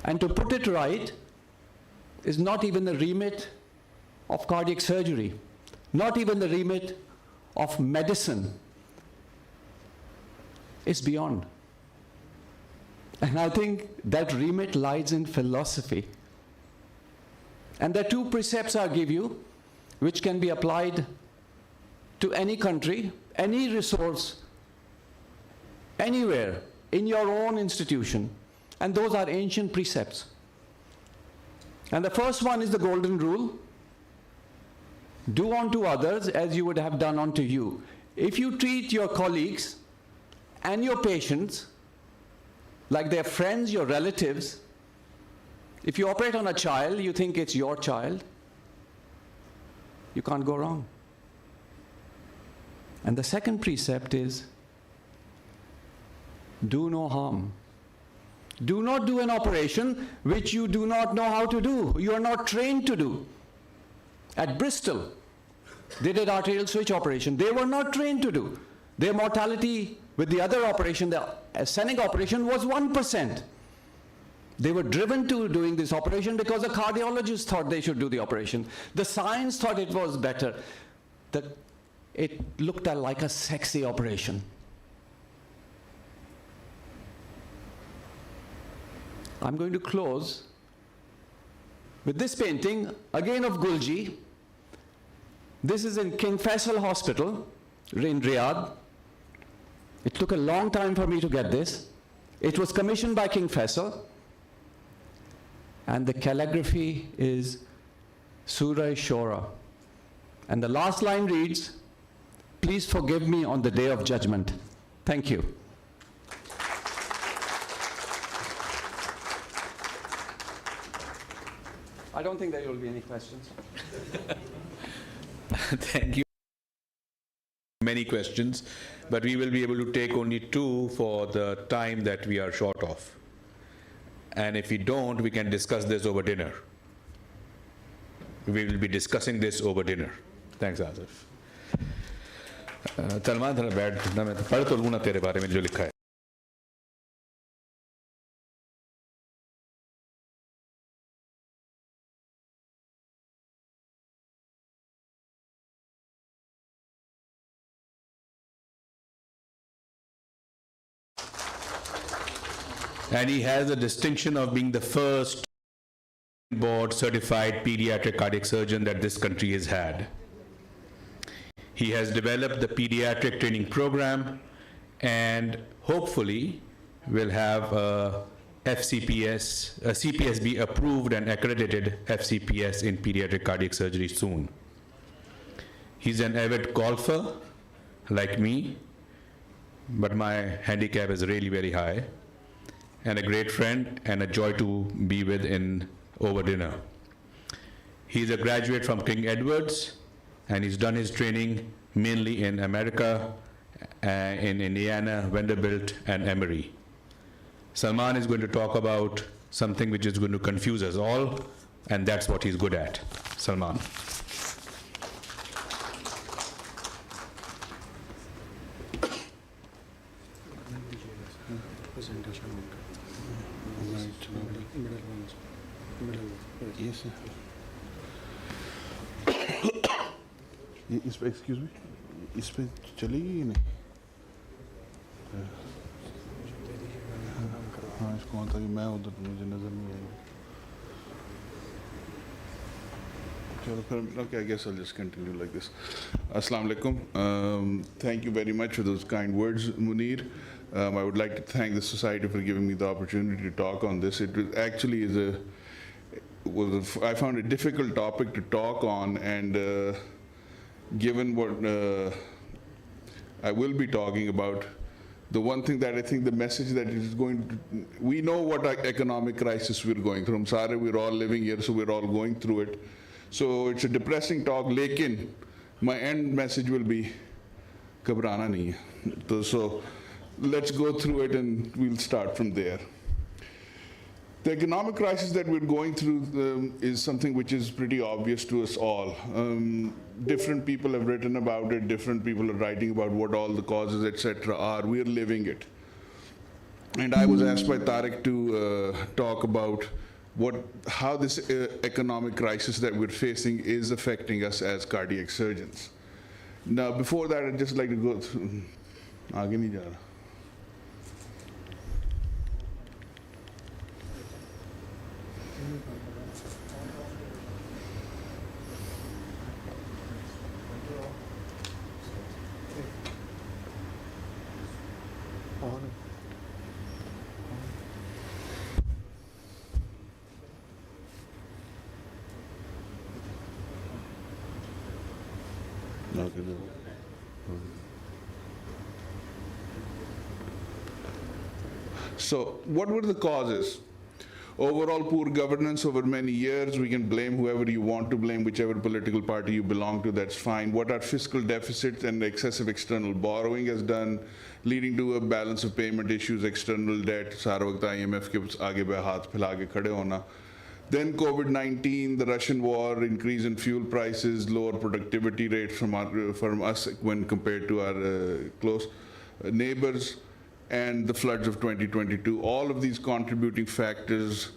Speaker 13: And to put it right is not even the remit of cardiac surgery, not even the remit of medicine. It's beyond. And I think that remit lies in philosophy. And there are 2 precepts I'll give you, which can be applied to any country, any resource, anywhere, in your own institution. And those are ancient precepts. And the first one is the golden rule. Do unto others as you would have done unto you. If you treat your colleagues and your patients like they're friends, your relatives, if you operate on a child, you think it's your child, you can't go wrong. And the second precept is, do no harm. Do not do an operation which you do not know how to do, you are not trained to do. At Bristol, they did arterial switch operation. They were not trained to do. Their mortality with the other operation, the ascending operation, was 1%. They were driven to doing this operation because the cardiologist thought they should do the operation. The science thought it was better. It looked like a sexy operation. I'm going to close with this painting, again of Gulji. This is in King Faisal Hospital in Riyadh. It took a long time for me to get this. It was commissioned by King Faisal. And the calligraphy is Surah Shura. And the last line reads, "Please forgive me on the day of judgment." Thank you. I don't think there will be any questions.
Speaker 4: Thank you. Many questions, but we will be able to take only 2 for the time that we are short of. And if we don't, we can discuss this over dinner. We will be discussing this over dinner. Thanks, Asif. Salman, थोड़ा बैठ ना, मैं पढ़ तो लूँ ना तेरे बारे में जो लिखा है. And he has the distinction of being the first board certified pediatric cardiac surgeon that this country has had. He has developed the pediatric training program and hopefully will have a FCPS, a CPSB approved and accredited FCPS in pediatric cardiac surgery soon. He's an avid golfer like me, but my handicap is really very high, and a great friend and a joy to be with in over dinner. He's a graduate from King Edward's, and he's done his training mainly in America, in Indiana, Vanderbilt, and Emory. Salman is going to talk about something which is going to confuse us all, and that's what he's good at. Salman.
Speaker 9: Yes, sir. Excuse me, इस पे चलेगी ही नहीं. हाँ, इसको आता कि मैं उधर मुझे नजर नहीं आएगी. Okay, I guess I'll just continue like this. Assalamu alaikum. Thank you very much for those kind words, Munir. I would like to thank the society for giving me the opportunity to talk on this. It was actually I found a difficult topic to talk on, and given what I will be talking about, the one thing that I think the message that is going to, we know what economic crisis we're going through. Sorry, we're all living here, so we're all going through it. So it's a depressing talk, lekin my end message will be, ghabrana nahi hai. So let's go through it and we'll start from there. The economic crisis that we're going through is something which is pretty obvious to us all. Different people have written about it, different people are writing about what all the causes, etc. are. We're living it. And I was asked by Tariq to talk about how this economic crisis that we're facing is affecting us as cardiac surgeons. Now, before that, I'd just like to go through. Aage nahi ja raha. So, what were the causes? Overall poor governance over many years. We can blame whoever you want to blame, whichever political party you belong to, that's fine. What our fiscal deficits and excessive external borrowing has done, leading to a balance of payment issues, external debt, सारा वक्त IMF के आगे पे हाथ फैला के खड़े होना. Then COVID-19, the Russian war, increase in fuel prices, lower productivity rates from us when compared to our close neighbors, and the floods of 2022, all of these contributing factors,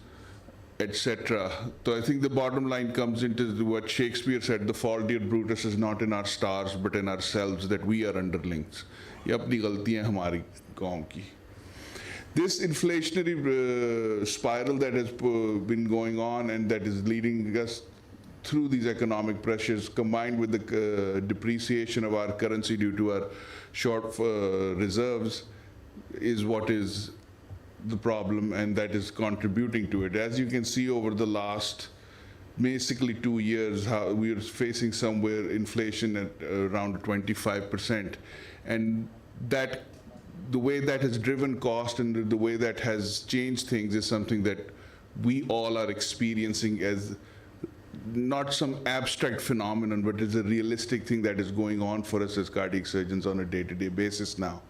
Speaker 9: etc. So I think the bottom line comes into what Shakespeare said, the fault, dear Brutus, is not in our stars, but in ourselves, that we are underlings. Ye apni galtiyan hamari kaum ki. This inflationary spiral that has been going on and that is leading us through these economic pressures, combined with the depreciation of our currency due to our short reserves, is what is the problem, and that is contributing to it. As you can see over the last basically 2 years, how we are facing somewhere inflation at around 25%, and that the way that has driven cost and the way that has changed things is something that we all are experiencing as not some abstract phenomenon, but is a realistic thing that is going on for us as cardiac surgeons on a day-to-day basis now.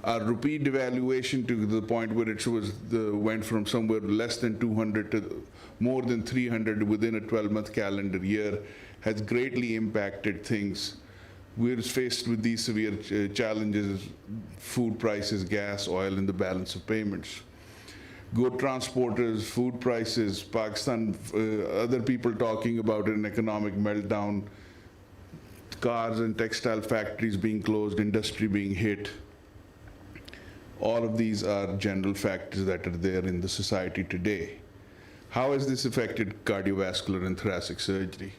Speaker 9: Our rupee devaluation to the point where it went from somewhere less than 200 to more than 300 within a 12-month calendar year has greatly impacted things. We're faced with these severe challenges: food prices, gas, oil, and the balance of payments. Good transporters, food prices, Pakistan, other people talking about an economic meltdown, cars and textile factories being closed, industry being hit. All of these are general factors that are there in the society today. How has this affected cardiovascular and thoracic surgery?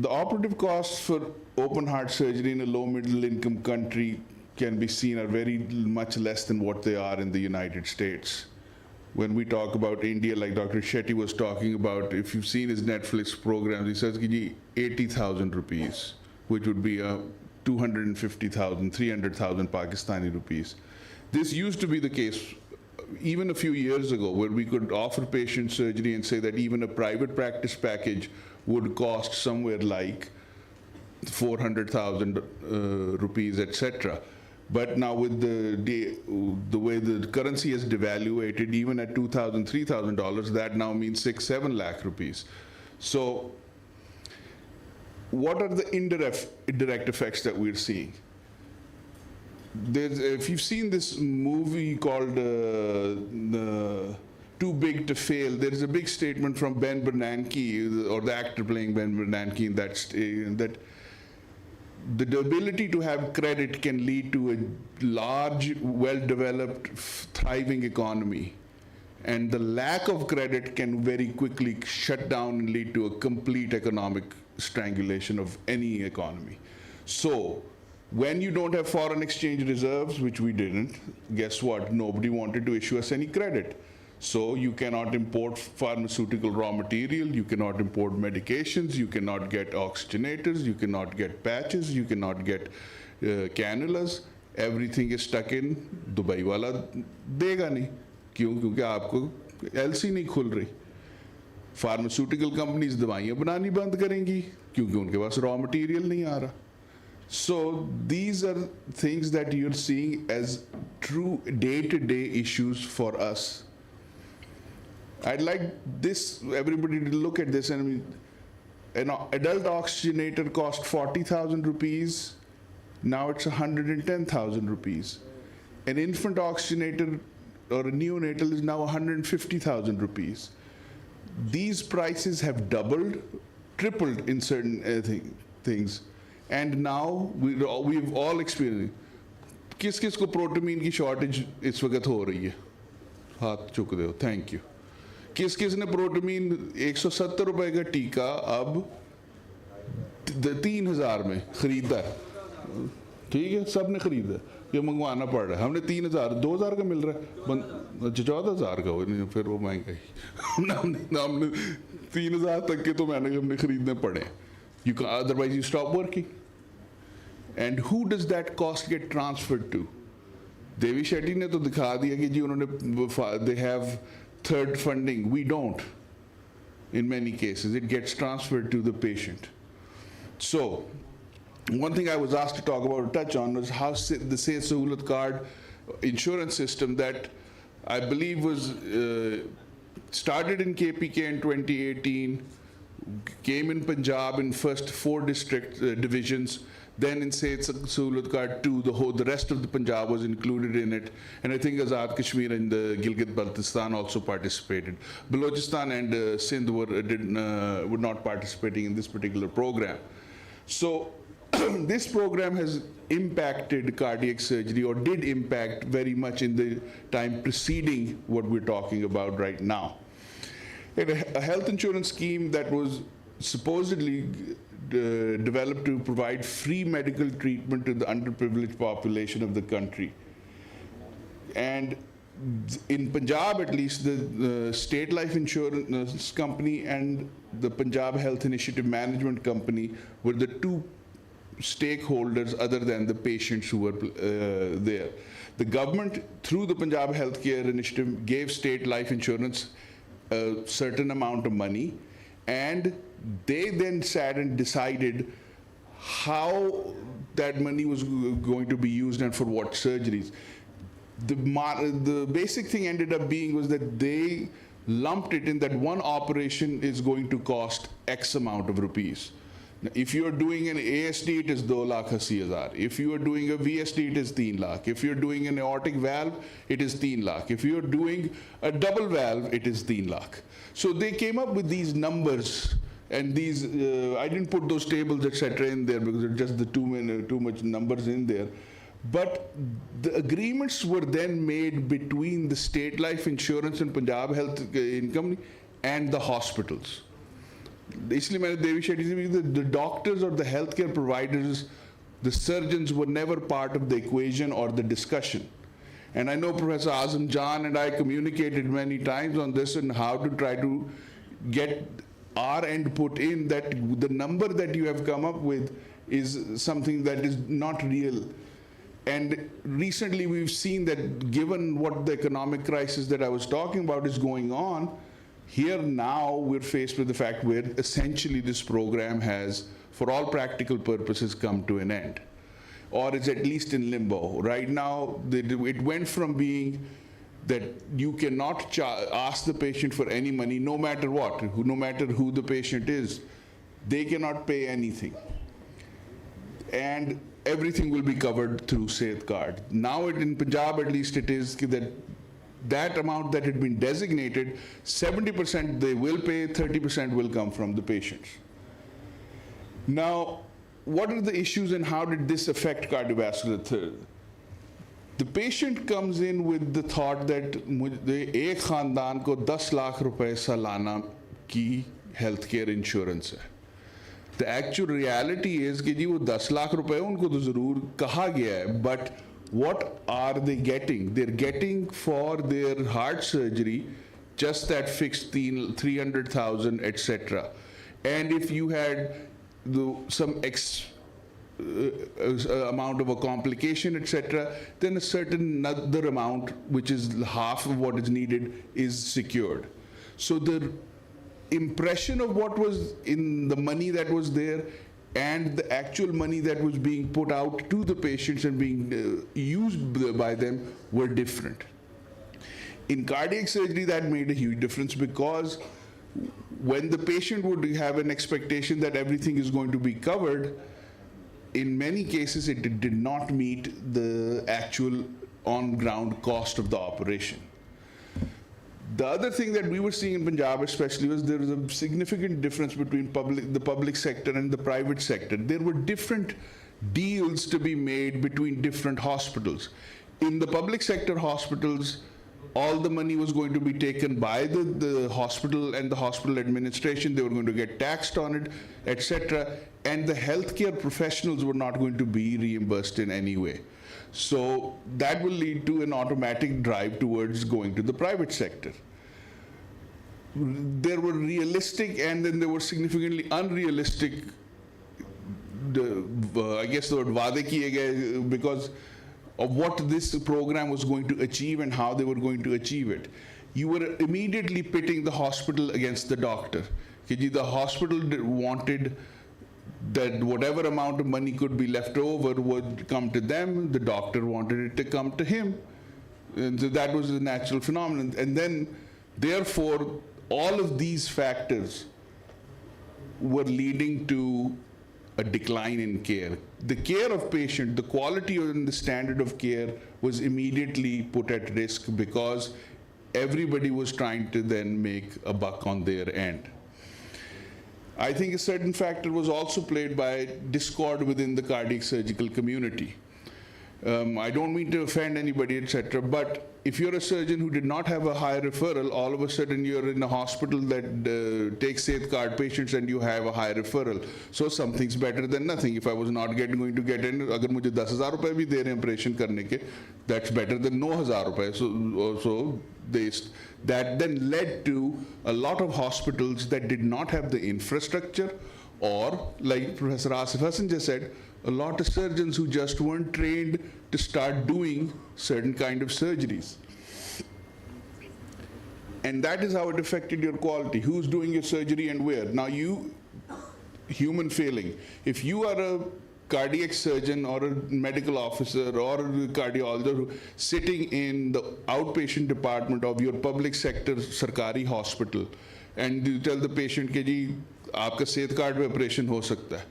Speaker 9: The operative costs for open heart surgery in a low middle income country can be seen are very much less than what they are in the United States. When we talk about India, like Dr. Shetty was talking about, if you've seen his Netflix program, he says 80,000 rupees, which would be 250,000, 300,000 Pakistani rupees. This used to be the case even a few years ago, where we could offer patient surgery and say that even a private practice package would cost somewhere like 400,000 rupees, etc. But now with the way the currency is devaluated, even at $2,000, $3,000, that now means 6-7 lakh rupees. So what are the indirect effects that we're seeing? If you've seen this movie called Too Big to Fail, there is a big statement from Ben Bernanke, or the actor playing Ben Bernanke, in that the ability to have credit can lead to a large, well-developed, thriving economy. And the lack of credit can very quickly shut down and lead to a complete economic strangulation of any economy. So when you don't have foreign exchange reserves, which we didn't, guess what? Nobody wanted to issue us any credit. So you cannot import pharmaceutical raw material, you cannot import medications, you cannot get oxygenators, you cannot get patches, you cannot get cannulas. Everything is stuck in Dubai wala dega nahi. क्यों? क्योंकि आपको LC नहीं खुल रही. Pharmaceutical companies दवाइयाँ बनानी बंद करेंगी क्योंकि उनके पास रॉ मटेरियल नहीं आ रहा. So these are things that you're seeing as true day-to-day issues for us. I'd like everybody to look at this. And I mean, an adult oxygenator cost 40,000 rupees. Now it's 110,000 rupees. An infant oxygenator or a neonatal is now 150,000 rupees. These prices have doubled, tripled in certain things. And now we've all experienced. किस को protamine की shortage इस वक्त हो रही है? हाथ चुक दो, थैंक यू. किस ने प्रोटामीन 170 रुपए का टीका अब 3,000 में खरीदा है? ठीक है, सब ने खरीदा, ये मंगवाना पड़ रहा है. हमने 3,000, 2,000 का मिल रहा है, 14,000 का हो, फिर वो महंगा ही. हमने 3,000 तक के तो हमने खरीदने पड़े. Otherwise you stop working. And who does that cost get transferred to? Devi Shetty ne to dikha diya ki ji unhone, they have third funding. We don't. In many cases, it gets transferred to the patient. So, one thing I was asked to talk about, touch on, was how the Sehat Sahulat card insurance system that I believe was started in KPK in 2018, came in Punjab in first 4 district divisions, then in Sehat Sahulat card 2, the rest of the Punjab was included in it, and I think Azad Kashmir and the Gilgit-Baltistan also participated. Balochistan and Sindh were not participating in this particular program. So this program has impacted cardiac surgery, or did impact very much in the time preceding what we're talking about right now. A health insurance scheme that was supposedly developed to provide free medical treatment to the underprivileged population of the country. And in Punjab, at least, the State Life Insurance Company and the Punjab Health Initiative Management Company were the 2 stakeholders other than the patients who were there. The government, through the Punjab Healthcare Initiative, gave state life insurance a certain amount of money, and they then sat and decided how that money was going to be used and for what surgeries. The basic thing ended up being was that they lumped it in that one operation is going to cost X amount of rupees. Now, if you are doing an ASD, it is 2,80,000. If you are doing a VSD, it is 3 lakh. If you're doing an aortic valve, it is 3 lakh. If you're doing a double valve, it is 3 lakh. So they came up with these numbers, and these, I didn't put those tables, etc. in there because they're just the too much numbers in there. But the agreements were then made between the state life insurance and Punjab Health Income and the hospitals. इसलिए मैंने देवी शेट्टी से भी, the doctors or the healthcare providers, the surgeons were never part of the equation or the discussion. And I know Professor Azam Jan and I communicated many times on this and how to try to get our end put in, that the number that you have come up with is something that is not real. And recently we've seen that given what the economic crisis that I was talking about is going on, here now we're faced with the fact where essentially this program has, for all practical purposes, come to an end, or is at least in limbo. Right now, it went from being that you cannot ask the patient for any money, no matter what, no matter who the patient is. They cannot pay anything. And everything will be covered through Sehat card. Now in Punjab, at least, it is that amount that had been designated, 70% they will pay, 30% will come from the patients. Now, what are the issues and how did this affect cardiovascular? The patient comes in with the thought that एक खानदान को 10 लाख रुपए सालाना की healthcare insurance है. The actual reality is कि जी वो 10 लाख रुपए उनको तो ज़रूर कहा गया है, but what are they getting? They're getting for their heart surgery just that fixed 300,000, etc. And if you had some amount of a complication, etc., then a certain other amount, which is half of what is needed, is secured. So the impression of what was in the money that was there and the actual money that was being put out to the patients and being used by them were different. In cardiac surgery, that made a huge difference, because when the patient would have an expectation that everything is going to be covered, in many cases it did not meet the actual on-ground cost of the operation. The other thing that we were seeing in Punjab especially was there was a significant difference between the public sector and the private sector. There were different deals to be made between different hospitals. In the public sector hospitals, all the money was going to be taken by the hospital and the hospital administration. They were going to get taxed on it, etc. And the healthcare professionals were not going to be reimbursed in any way. So that will lead to an automatic drive towards going to the private sector. There were realistic and then there were significantly unrealistic, I guess the word vaade kiye gaye, because of what this program was going to achieve and how they were going to achieve it. You were immediately pitting the hospital against the doctor. The hospital wanted that whatever amount of money could be left over would come to them. The doctor wanted it to come to him. And so that was a natural phenomenon. And then, therefore, all of these factors were leading to a decline in care. The care of patient, the quality and the standard of care was immediately put at risk because everybody was trying to then make a buck on their end. I think a certain factor was also played by discord within the cardiac surgical community. I don't mean to offend anybody, etc., but if you're a surgeon who did not have a high referral, all of a sudden you're in a hospital that takes Safe Card patients and you have a high referral. So something's better than nothing. If I was not going to get in, agar mujhe 10,000 rupees bhi de rahe hain operation karne ke, that's better than 9,000 rupees. So that then led to a lot of hospitals that did not have the infrastructure, or like Professor Asif Hasan just said, a lot of surgeons who just weren't trained to start doing certain kind of surgeries. And that is how it affected your quality. Who's doing your surgery and where? Now human failing. If you are a cardiac surgeon or a medical officer or a cardiologist sitting in the outpatient department of your public sector sarkari hospital, and you tell the patient कि जी आपका सेहत card पे operation हो सकता है,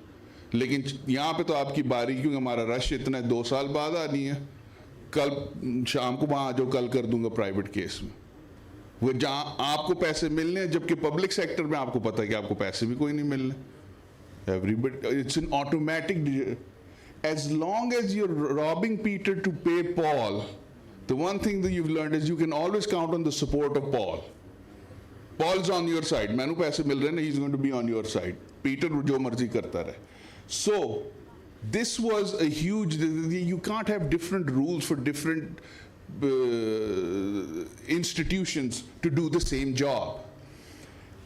Speaker 9: लेकिन यहाँ पे तो आपकी बारी, क्योंकि हमारा रश इतना 2 साल बाद आनी है, कल शाम को वहाँ जो कल कर दूंगा प्राइवेट केस में, वो जहाँ आपको पैसे मिलने हैं, जबकि पब्लिक सेक्टर में आपको पता है कि आपको पैसे भी कोई नहीं मिलने. Everybody, it's an automatic. As long as you're robbing Peter to pay Paul, the one thing that you've learned is you can always count on the support of Paul. Paul's on your side. Manu paise mil rahe hain, he's going to be on your side. Peter jo marzi karta rahe. So this was a huge. You can't have different rules for different institutions to do the same job.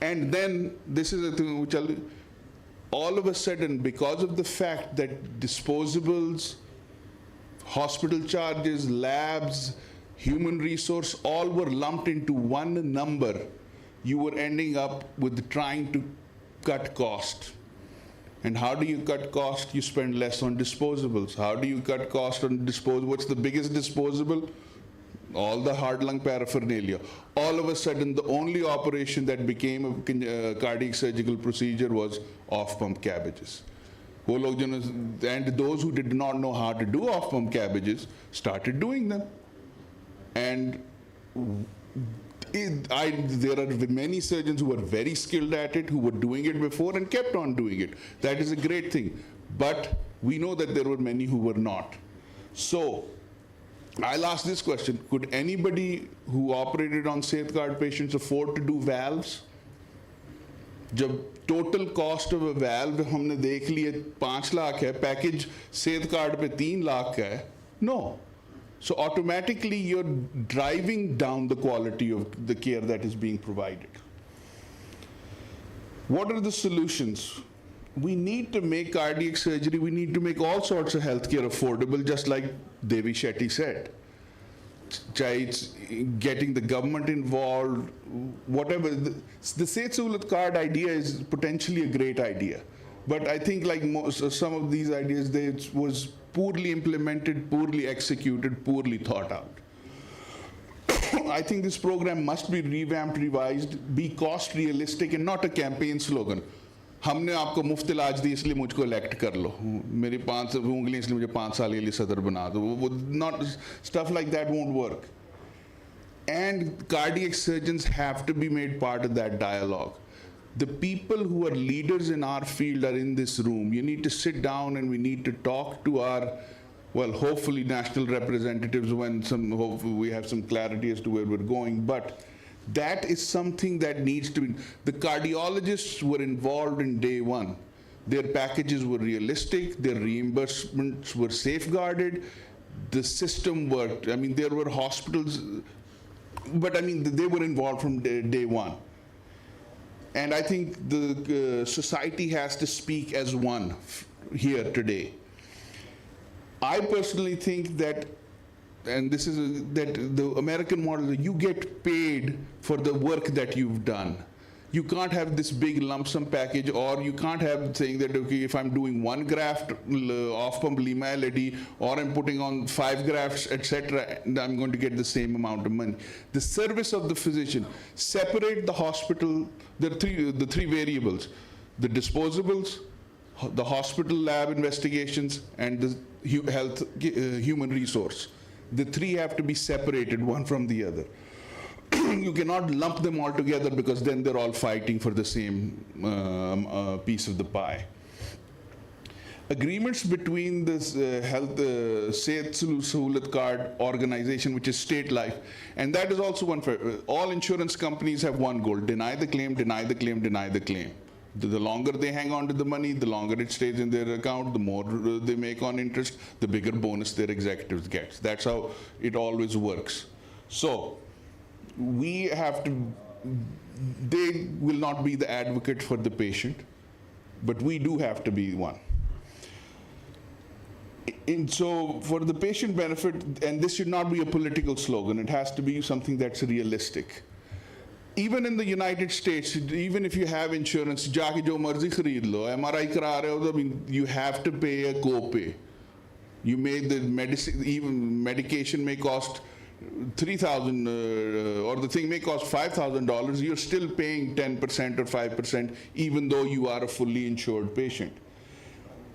Speaker 9: And then this is a thing which all of a sudden, because of the fact that disposables, hospital charges, labs, human resource, all were lumped into one number, you were ending up with trying to cut cost. And how do you cut cost? You spend less on disposables. How do you cut cost on disposables? What's the biggest disposable? All the hard lung paraphernalia. All of a sudden, the only operation that became a cardiac surgical procedure was off-pump cabbages. And those who did not know how to do off-pump cabbages started doing them. And there are many surgeons who were very skilled at it, who were doing it before and kept on doing it. That is a great thing. But we know that there were many who were not. So I'll ask this question. Could anybody who operated on safeguard patients afford to do valves? जब total cost of a valve हमने देख लिए 5 लाख है, package safeguard पे 3 लाख का है. No. So automatically you're driving down the quality of the care that is being provided. What are the solutions? We need to make cardiac surgery, we need to make all sorts of healthcare affordable, just like Devi Shetty said. It's getting the government involved, whatever. The Sehat Sahulat card idea is potentially a great idea. But I think like some of these ideas, it was poorly implemented, poorly executed, poorly thought out. I think this program must be revamped, revised, be cost realistic and not a campaign slogan. हमने आपको मुफ्त इलाज दी इसलिए मुझको elect कर लो, मेरी 5 उंगली इसलिए मुझे 5 साल के लिए सदर बना दो. Not stuff like that won't work. And cardiac surgeons have to be made part of that dialogue. The people who are leaders in our field are in this room. You need to sit down and we need to talk to our, well, hopefully national representatives when hopefully we have some clarity as to where we're going. But that is something that needs to be. The cardiologists were involved in day one. Their packages were realistic, their reimbursements were safeguarded, the system worked. I mean, there were hospitals, but I mean, they were involved from day one. And I think the society has to speak as one here today. I personally think that, and this is that the American model, you get paid for the work that you've done. You can't have this big lump sum package, or you can't have saying that, okay, if I'm doing 1 graft off pump Lima LAD, or I'm putting on 5 grafts, etc., I'm going to get the same amount of money. The service of the physician, separate the hospital, the three variables, the disposables, the hospital lab investigations, and the health human resource. The three have to be separated one from the other. You cannot lump them all together because then they're all fighting for the same piece of the pie. Agreements between this Sehat Sahulat card organization, which is state life, and that is also one for all insurance companies have one goal: deny the claim, deny the claim, deny the claim. The longer they hang on to the money, the longer it stays in their account, the more they make on interest, the bigger bonus their executives get. That's how it always works. So we have to, they will not be the advocate for the patient, but we do have to be one. And so for the patient benefit, and this should not be a political slogan, it has to be something that's realistic. Even in the United States, even if you have insurance, jaake jo marzi khareed lo, MRI kara rahe ho, I mean, you have to pay a copay. You may, the medicine, even medication may cost $3,000, or the thing may cost $5,000, you're still paying 10% or 5%, even though you are a fully insured patient.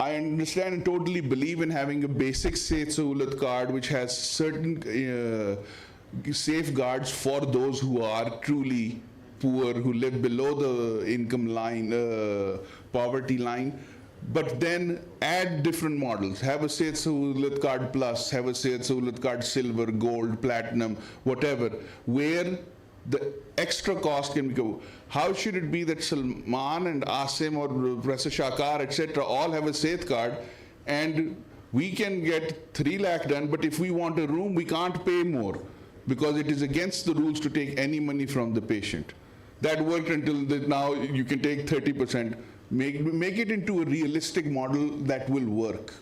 Speaker 9: I understand and totally believe in having a basic Sehat Sahulat card which has certain safeguards for those who are truly poor, who live below the income line, poverty line, but then add different models. Have a Sehat Sahulat card plus, have a Sehat Sahulat card silver, gold, platinum, whatever, where the extra cost can go. How should it be that Salman and Asim or Professor Shakar, etc., all have a Sehat card, and we can get 3 lakh done, but if we want a room, we can't pay more, because it is against the rules to take any money from the patient. That worked until now you can take 30%. Make it into a realistic model that will work.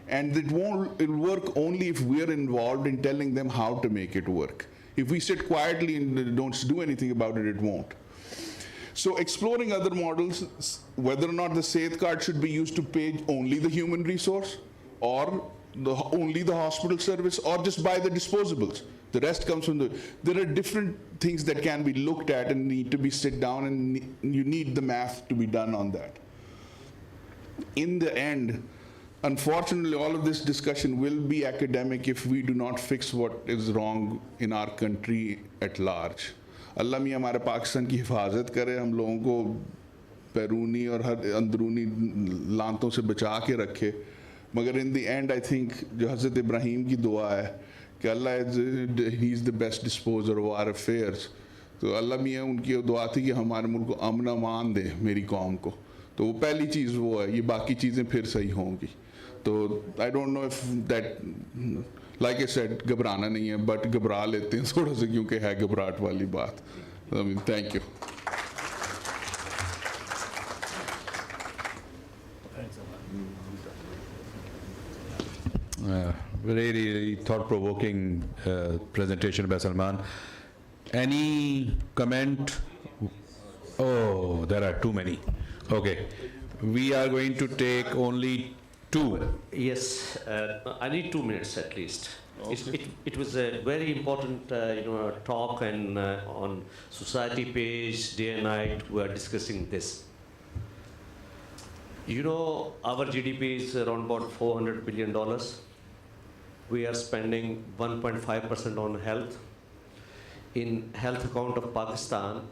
Speaker 9: And it'll work only if we're involved in telling them how to make it work. If we sit quietly and don't do anything about it, it won't. So exploring other models, whether or not the Sehat card should be used to pay only the human resource, or only the hospital service, or just buy the disposables. The rest comes from there are different things that can be looked at and need to be sit down, and you need the math to be done on that. In the end, unfortunately, all of this discussion will be academic if we do not fix what is wrong in our country at large. Allah miyan हमारे पाकिस्तान की हिफाजत करे, हम लोगों को बैरूनी और हर अंदरूनी लांतों से बचा के रखे. मगर in the end, I think जो हज़रत इब्राहीम की दुआ है कि अल्लाह ही is the best disposer of our affairs. तो अल्लाह मियाँ उनकी दुआ थी कि हमारे मुल्क को अमन अमान दे, मेरी कौम को. तो वो पहली चीज़ वो है, ये बाकी चीज़ें फिर सही होंगी. तो I don't know if that, like I said, घबराना नहीं है, बट घबरा लेते हैं थोड़ा सा क्योंकि है घबराहट वाली बात. Thank you.
Speaker 4: Really thought-provoking presentation by Salman. Any comment? Oh, there are too many. Okay, we are going to take only two.
Speaker 7: Yes, I need 2 minutes at least. It was a very important talk, and on society page, day and night, we are discussing this. You know, our GDP is around about $400 billion. We are spending 1.5% on health. In health account of Pakistan,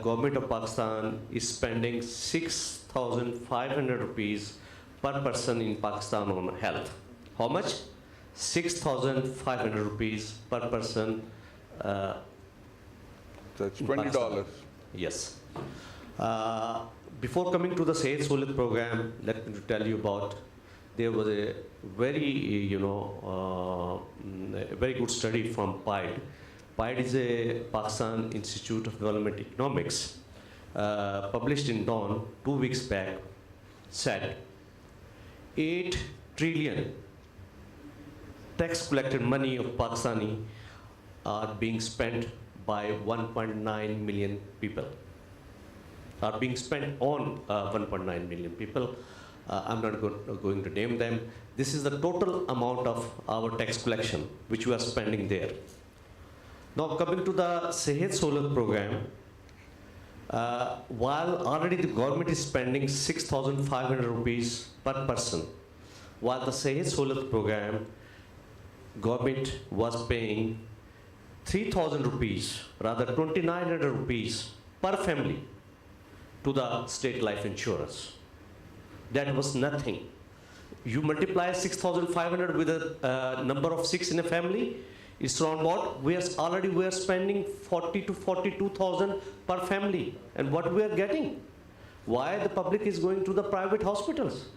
Speaker 7: government of Pakistan is spending 6,500 rupees per person in Pakistan on health. How much? 6,500 rupees per person.
Speaker 9: That's $20.
Speaker 7: Yes. Before coming to the Sehat Sahuliat program, let me tell you about, there was a very, very good study from PICE. PICE is a Pakistan Institute of Development Economics, published in Dawn 2 weeks back, said 8 trillion tax collected money of Pakistani are being spent by 1.9 million people. Are being spent on 1.9 million people. I'm not going to name them. This is the total amount of our tax collection which we are spending there. Now coming to the Sehat Sahuliat program, while already the government is spending 6,500 rupees per person, while the Sehat Sahuliat program, government was paying 3,000 rupees, rather 2,900 rupees per family to the state life insurance. That was nothing. You multiply 6,500 with a number of 6 in a family, it's around what? We are spending 40 to 42,000 per family. And what we are getting? Why the public is going to the private hospitals?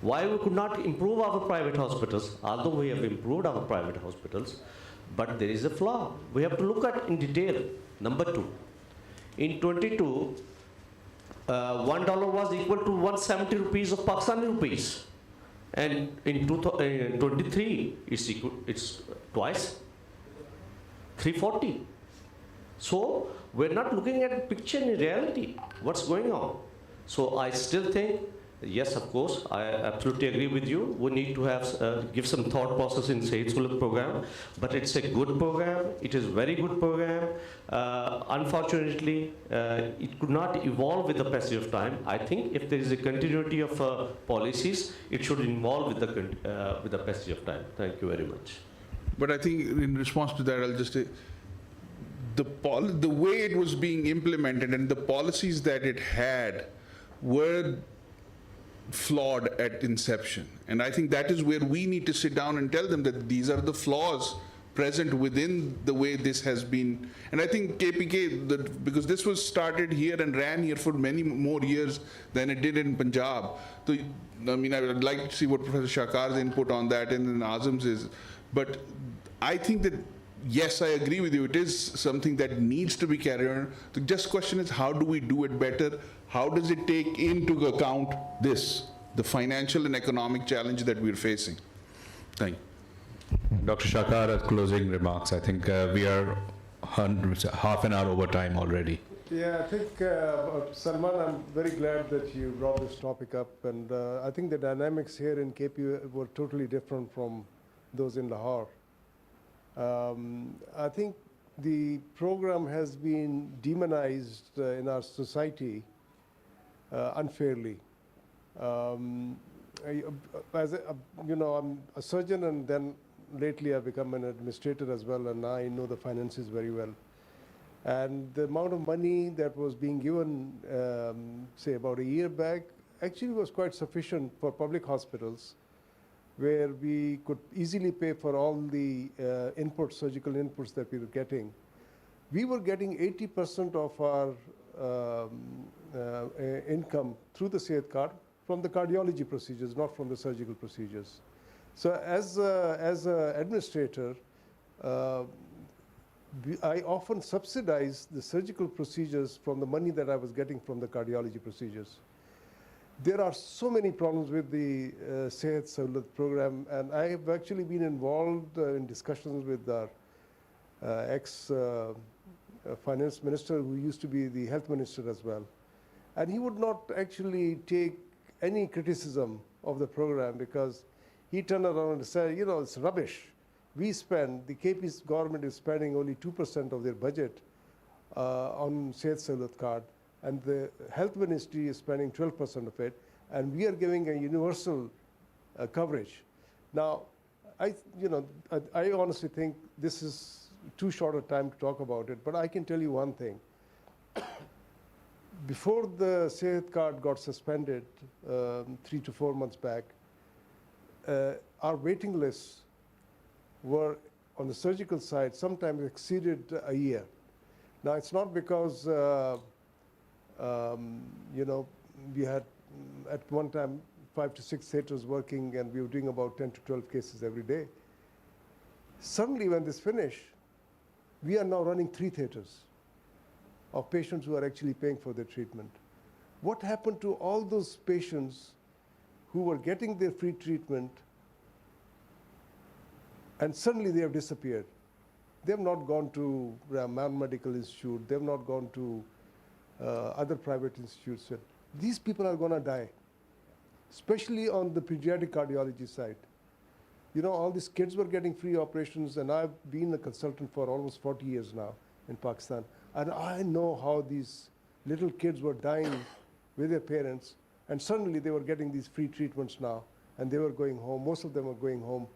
Speaker 7: Why we could not improve our private hospitals? Although we have improved our private hospitals, but there is a flaw. We have to look at in detail. Number 2, in 22, $1 was equal to 170 rupees of Pakistani rupees. And in 23, it's twice, 340. So we're not looking at the picture in reality, what's going on. So I still think, yes, of course, I absolutely agree with you. We need to have give some thought process in Sehat Sahuliat program, but it's a good program. It is very good program. Unfortunately, it could not evolve with the passage of time. I think if there is a continuity of policies, it should evolve with the passage of time. Thank you very much.
Speaker 9: But I think in response to that, I'll just say, the way it was being implemented and the policies that it had were flawed at inception. And I think that is where we need to sit down and tell them that these are the flaws present within the way this has been. And I think KPK, because this was started here and ran here for many more years than it did in Punjab. So, I mean, I would like to see what Professor Shakar's input on that and then Azam's is. But I think that, yes, I agree with you. It is something that needs to be carried on. The just question is, how do we do it better? How does it take into account this, the financial and economic challenge that we're facing? Thank you.
Speaker 4: Dr. Shakar, as closing remarks. I think we are half an hour over time already.
Speaker 5: Yeah, I think, Salman, I'm very glad that you brought this topic up. And I think the dynamics here in KP were totally different from those in Lahore. I think the program has been demonized in our society unfairly. I'm a surgeon, and then lately I've become an administrator as well, and I know the finances very well. And the amount of money that was being given, say about a year back, actually was quite sufficient for public hospitals where we could easily pay for all the surgical inputs that we were getting. We were getting 80% of our income through the Sehat card from the cardiology procedures, not from the surgical procedures. So as an administrator, I often subsidized the surgical procedures from the money that I was getting from the cardiology procedures. There are so many problems with the Sehat Sahulat program, and I have actually been involved in discussions with our ex-finance minister, who used to be the health minister as well. And he would not actually take any criticism of the program, because he turned around and said, you know, it's rubbish. The KP's government is spending only 2% of their budget on Sehat Sahulat card, and the health ministry is spending 12% of it, and we are giving a universal coverage. Now, I honestly think this is too short a time to talk about it, but I can tell you one thing. Before the Sehat card got suspended 3 to 4 months back, our waiting lists were, on the surgical side, sometimes exceeded a year. Now, it's not because we had at one time 5 to 6 theaters working, and we were doing about 10 to 12 cases every day. Suddenly, when this finished, we are now running 3 theaters of patients who are actually paying for their treatment. What happened to all those patients who were getting their free treatment, and suddenly they have disappeared? They have not gone to Man Medical Institute. They have not gone to other private institutes. These people are going to die, especially on the pediatric cardiology side. You know, all these kids were getting free operations, and I've been a consultant for almost 40 years now in Pakistan. And I know how these little kids were dying with their parents, and suddenly they were getting these free treatments now, and they were going home. Most of them were going home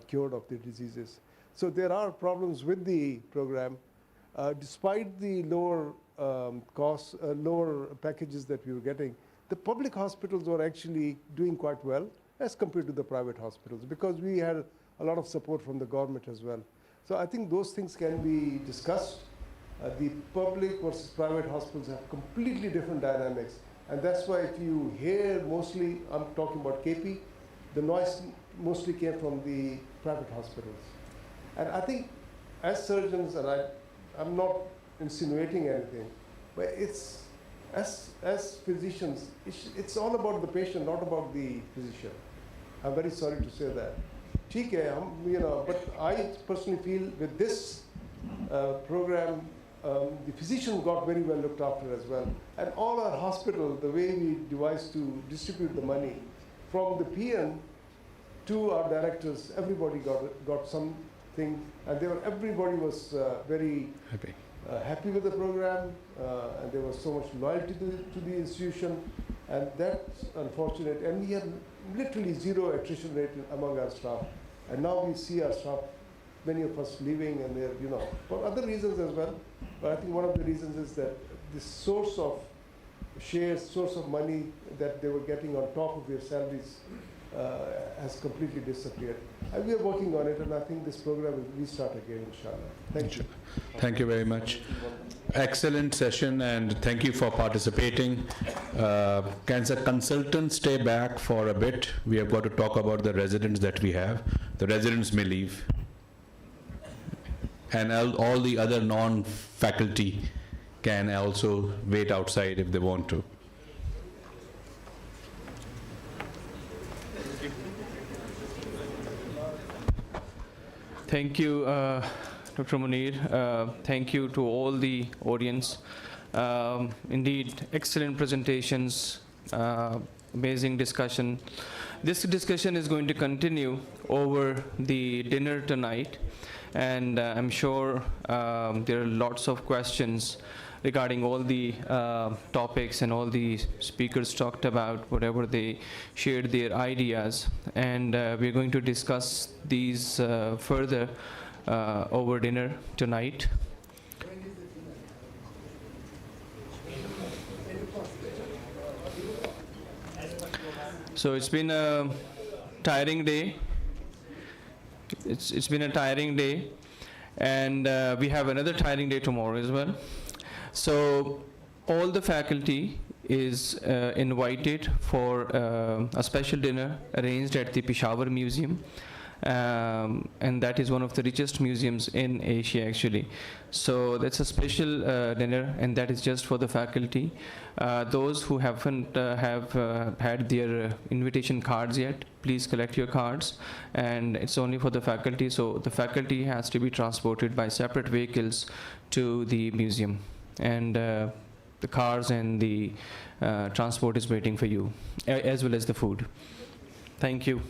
Speaker 5: cured of their diseases. So there are problems with the program. Despite the lower costs, lower packages that we were getting, the public hospitals were actually doing quite well as compared to the private hospitals, because we had a lot of support from the government as well. So I think those things can be discussed. The public versus private hospitals have completely different dynamics. And that's why if you hear mostly, I'm talking about KP, the noise mostly came from the private hospitals. And I think as surgeons, and I'm not insinuating anything, but it's, as physicians, it's all about the patient, not about the physician. I'm very sorry to say that. But I personally feel with this program, the physician got very well looked after as well. And all our hospital, the way we devised to distribute the money, from the PN to our directors, everybody got something, and everybody was very happy with the program, and there was so much loyalty to the institution, and that's unfortunate. And we have literally zero attrition rate among our staff. And now we see our staff, many of us leaving, and they're, for other reasons as well. But I think one of the reasons is that this source of shares, source of money that they were getting on top of their salaries has completely disappeared. And we are working on it, and I think this program will restart again, inshallah. Thank you.
Speaker 4: Thank you very much. Excellent session, and thank you for participating. Can the consultants stay back for a bit? We have got to talk about the residents that we have. The residents may leave. And all the other non-faculty can also wait outside if they want to.
Speaker 14: Thank you, Dr. Munir. Thank you to all the audience. Indeed, excellent presentations, amazing discussion. This discussion is going to continue over the dinner tonight, and I'm sure there are lots of questions regarding all the topics and all the speakers talked about, whatever they shared their ideas. And we're going to discuss these further over dinner tonight. So it's been a tiring day. It's been a tiring day, and we have another tiring day tomorrow as well. So all the faculty is invited for a special dinner arranged at the Peshawar Museum. And that is one of the richest museums in Asia, actually. So that's a special dinner, and that is just for the faculty. Those who haven't had their invitation cards yet, please collect your cards, and it's only for the faculty. So the faculty has to be transported by separate vehicles to the museum, and the cars and the transport is waiting for you, as well as the food. Thank you.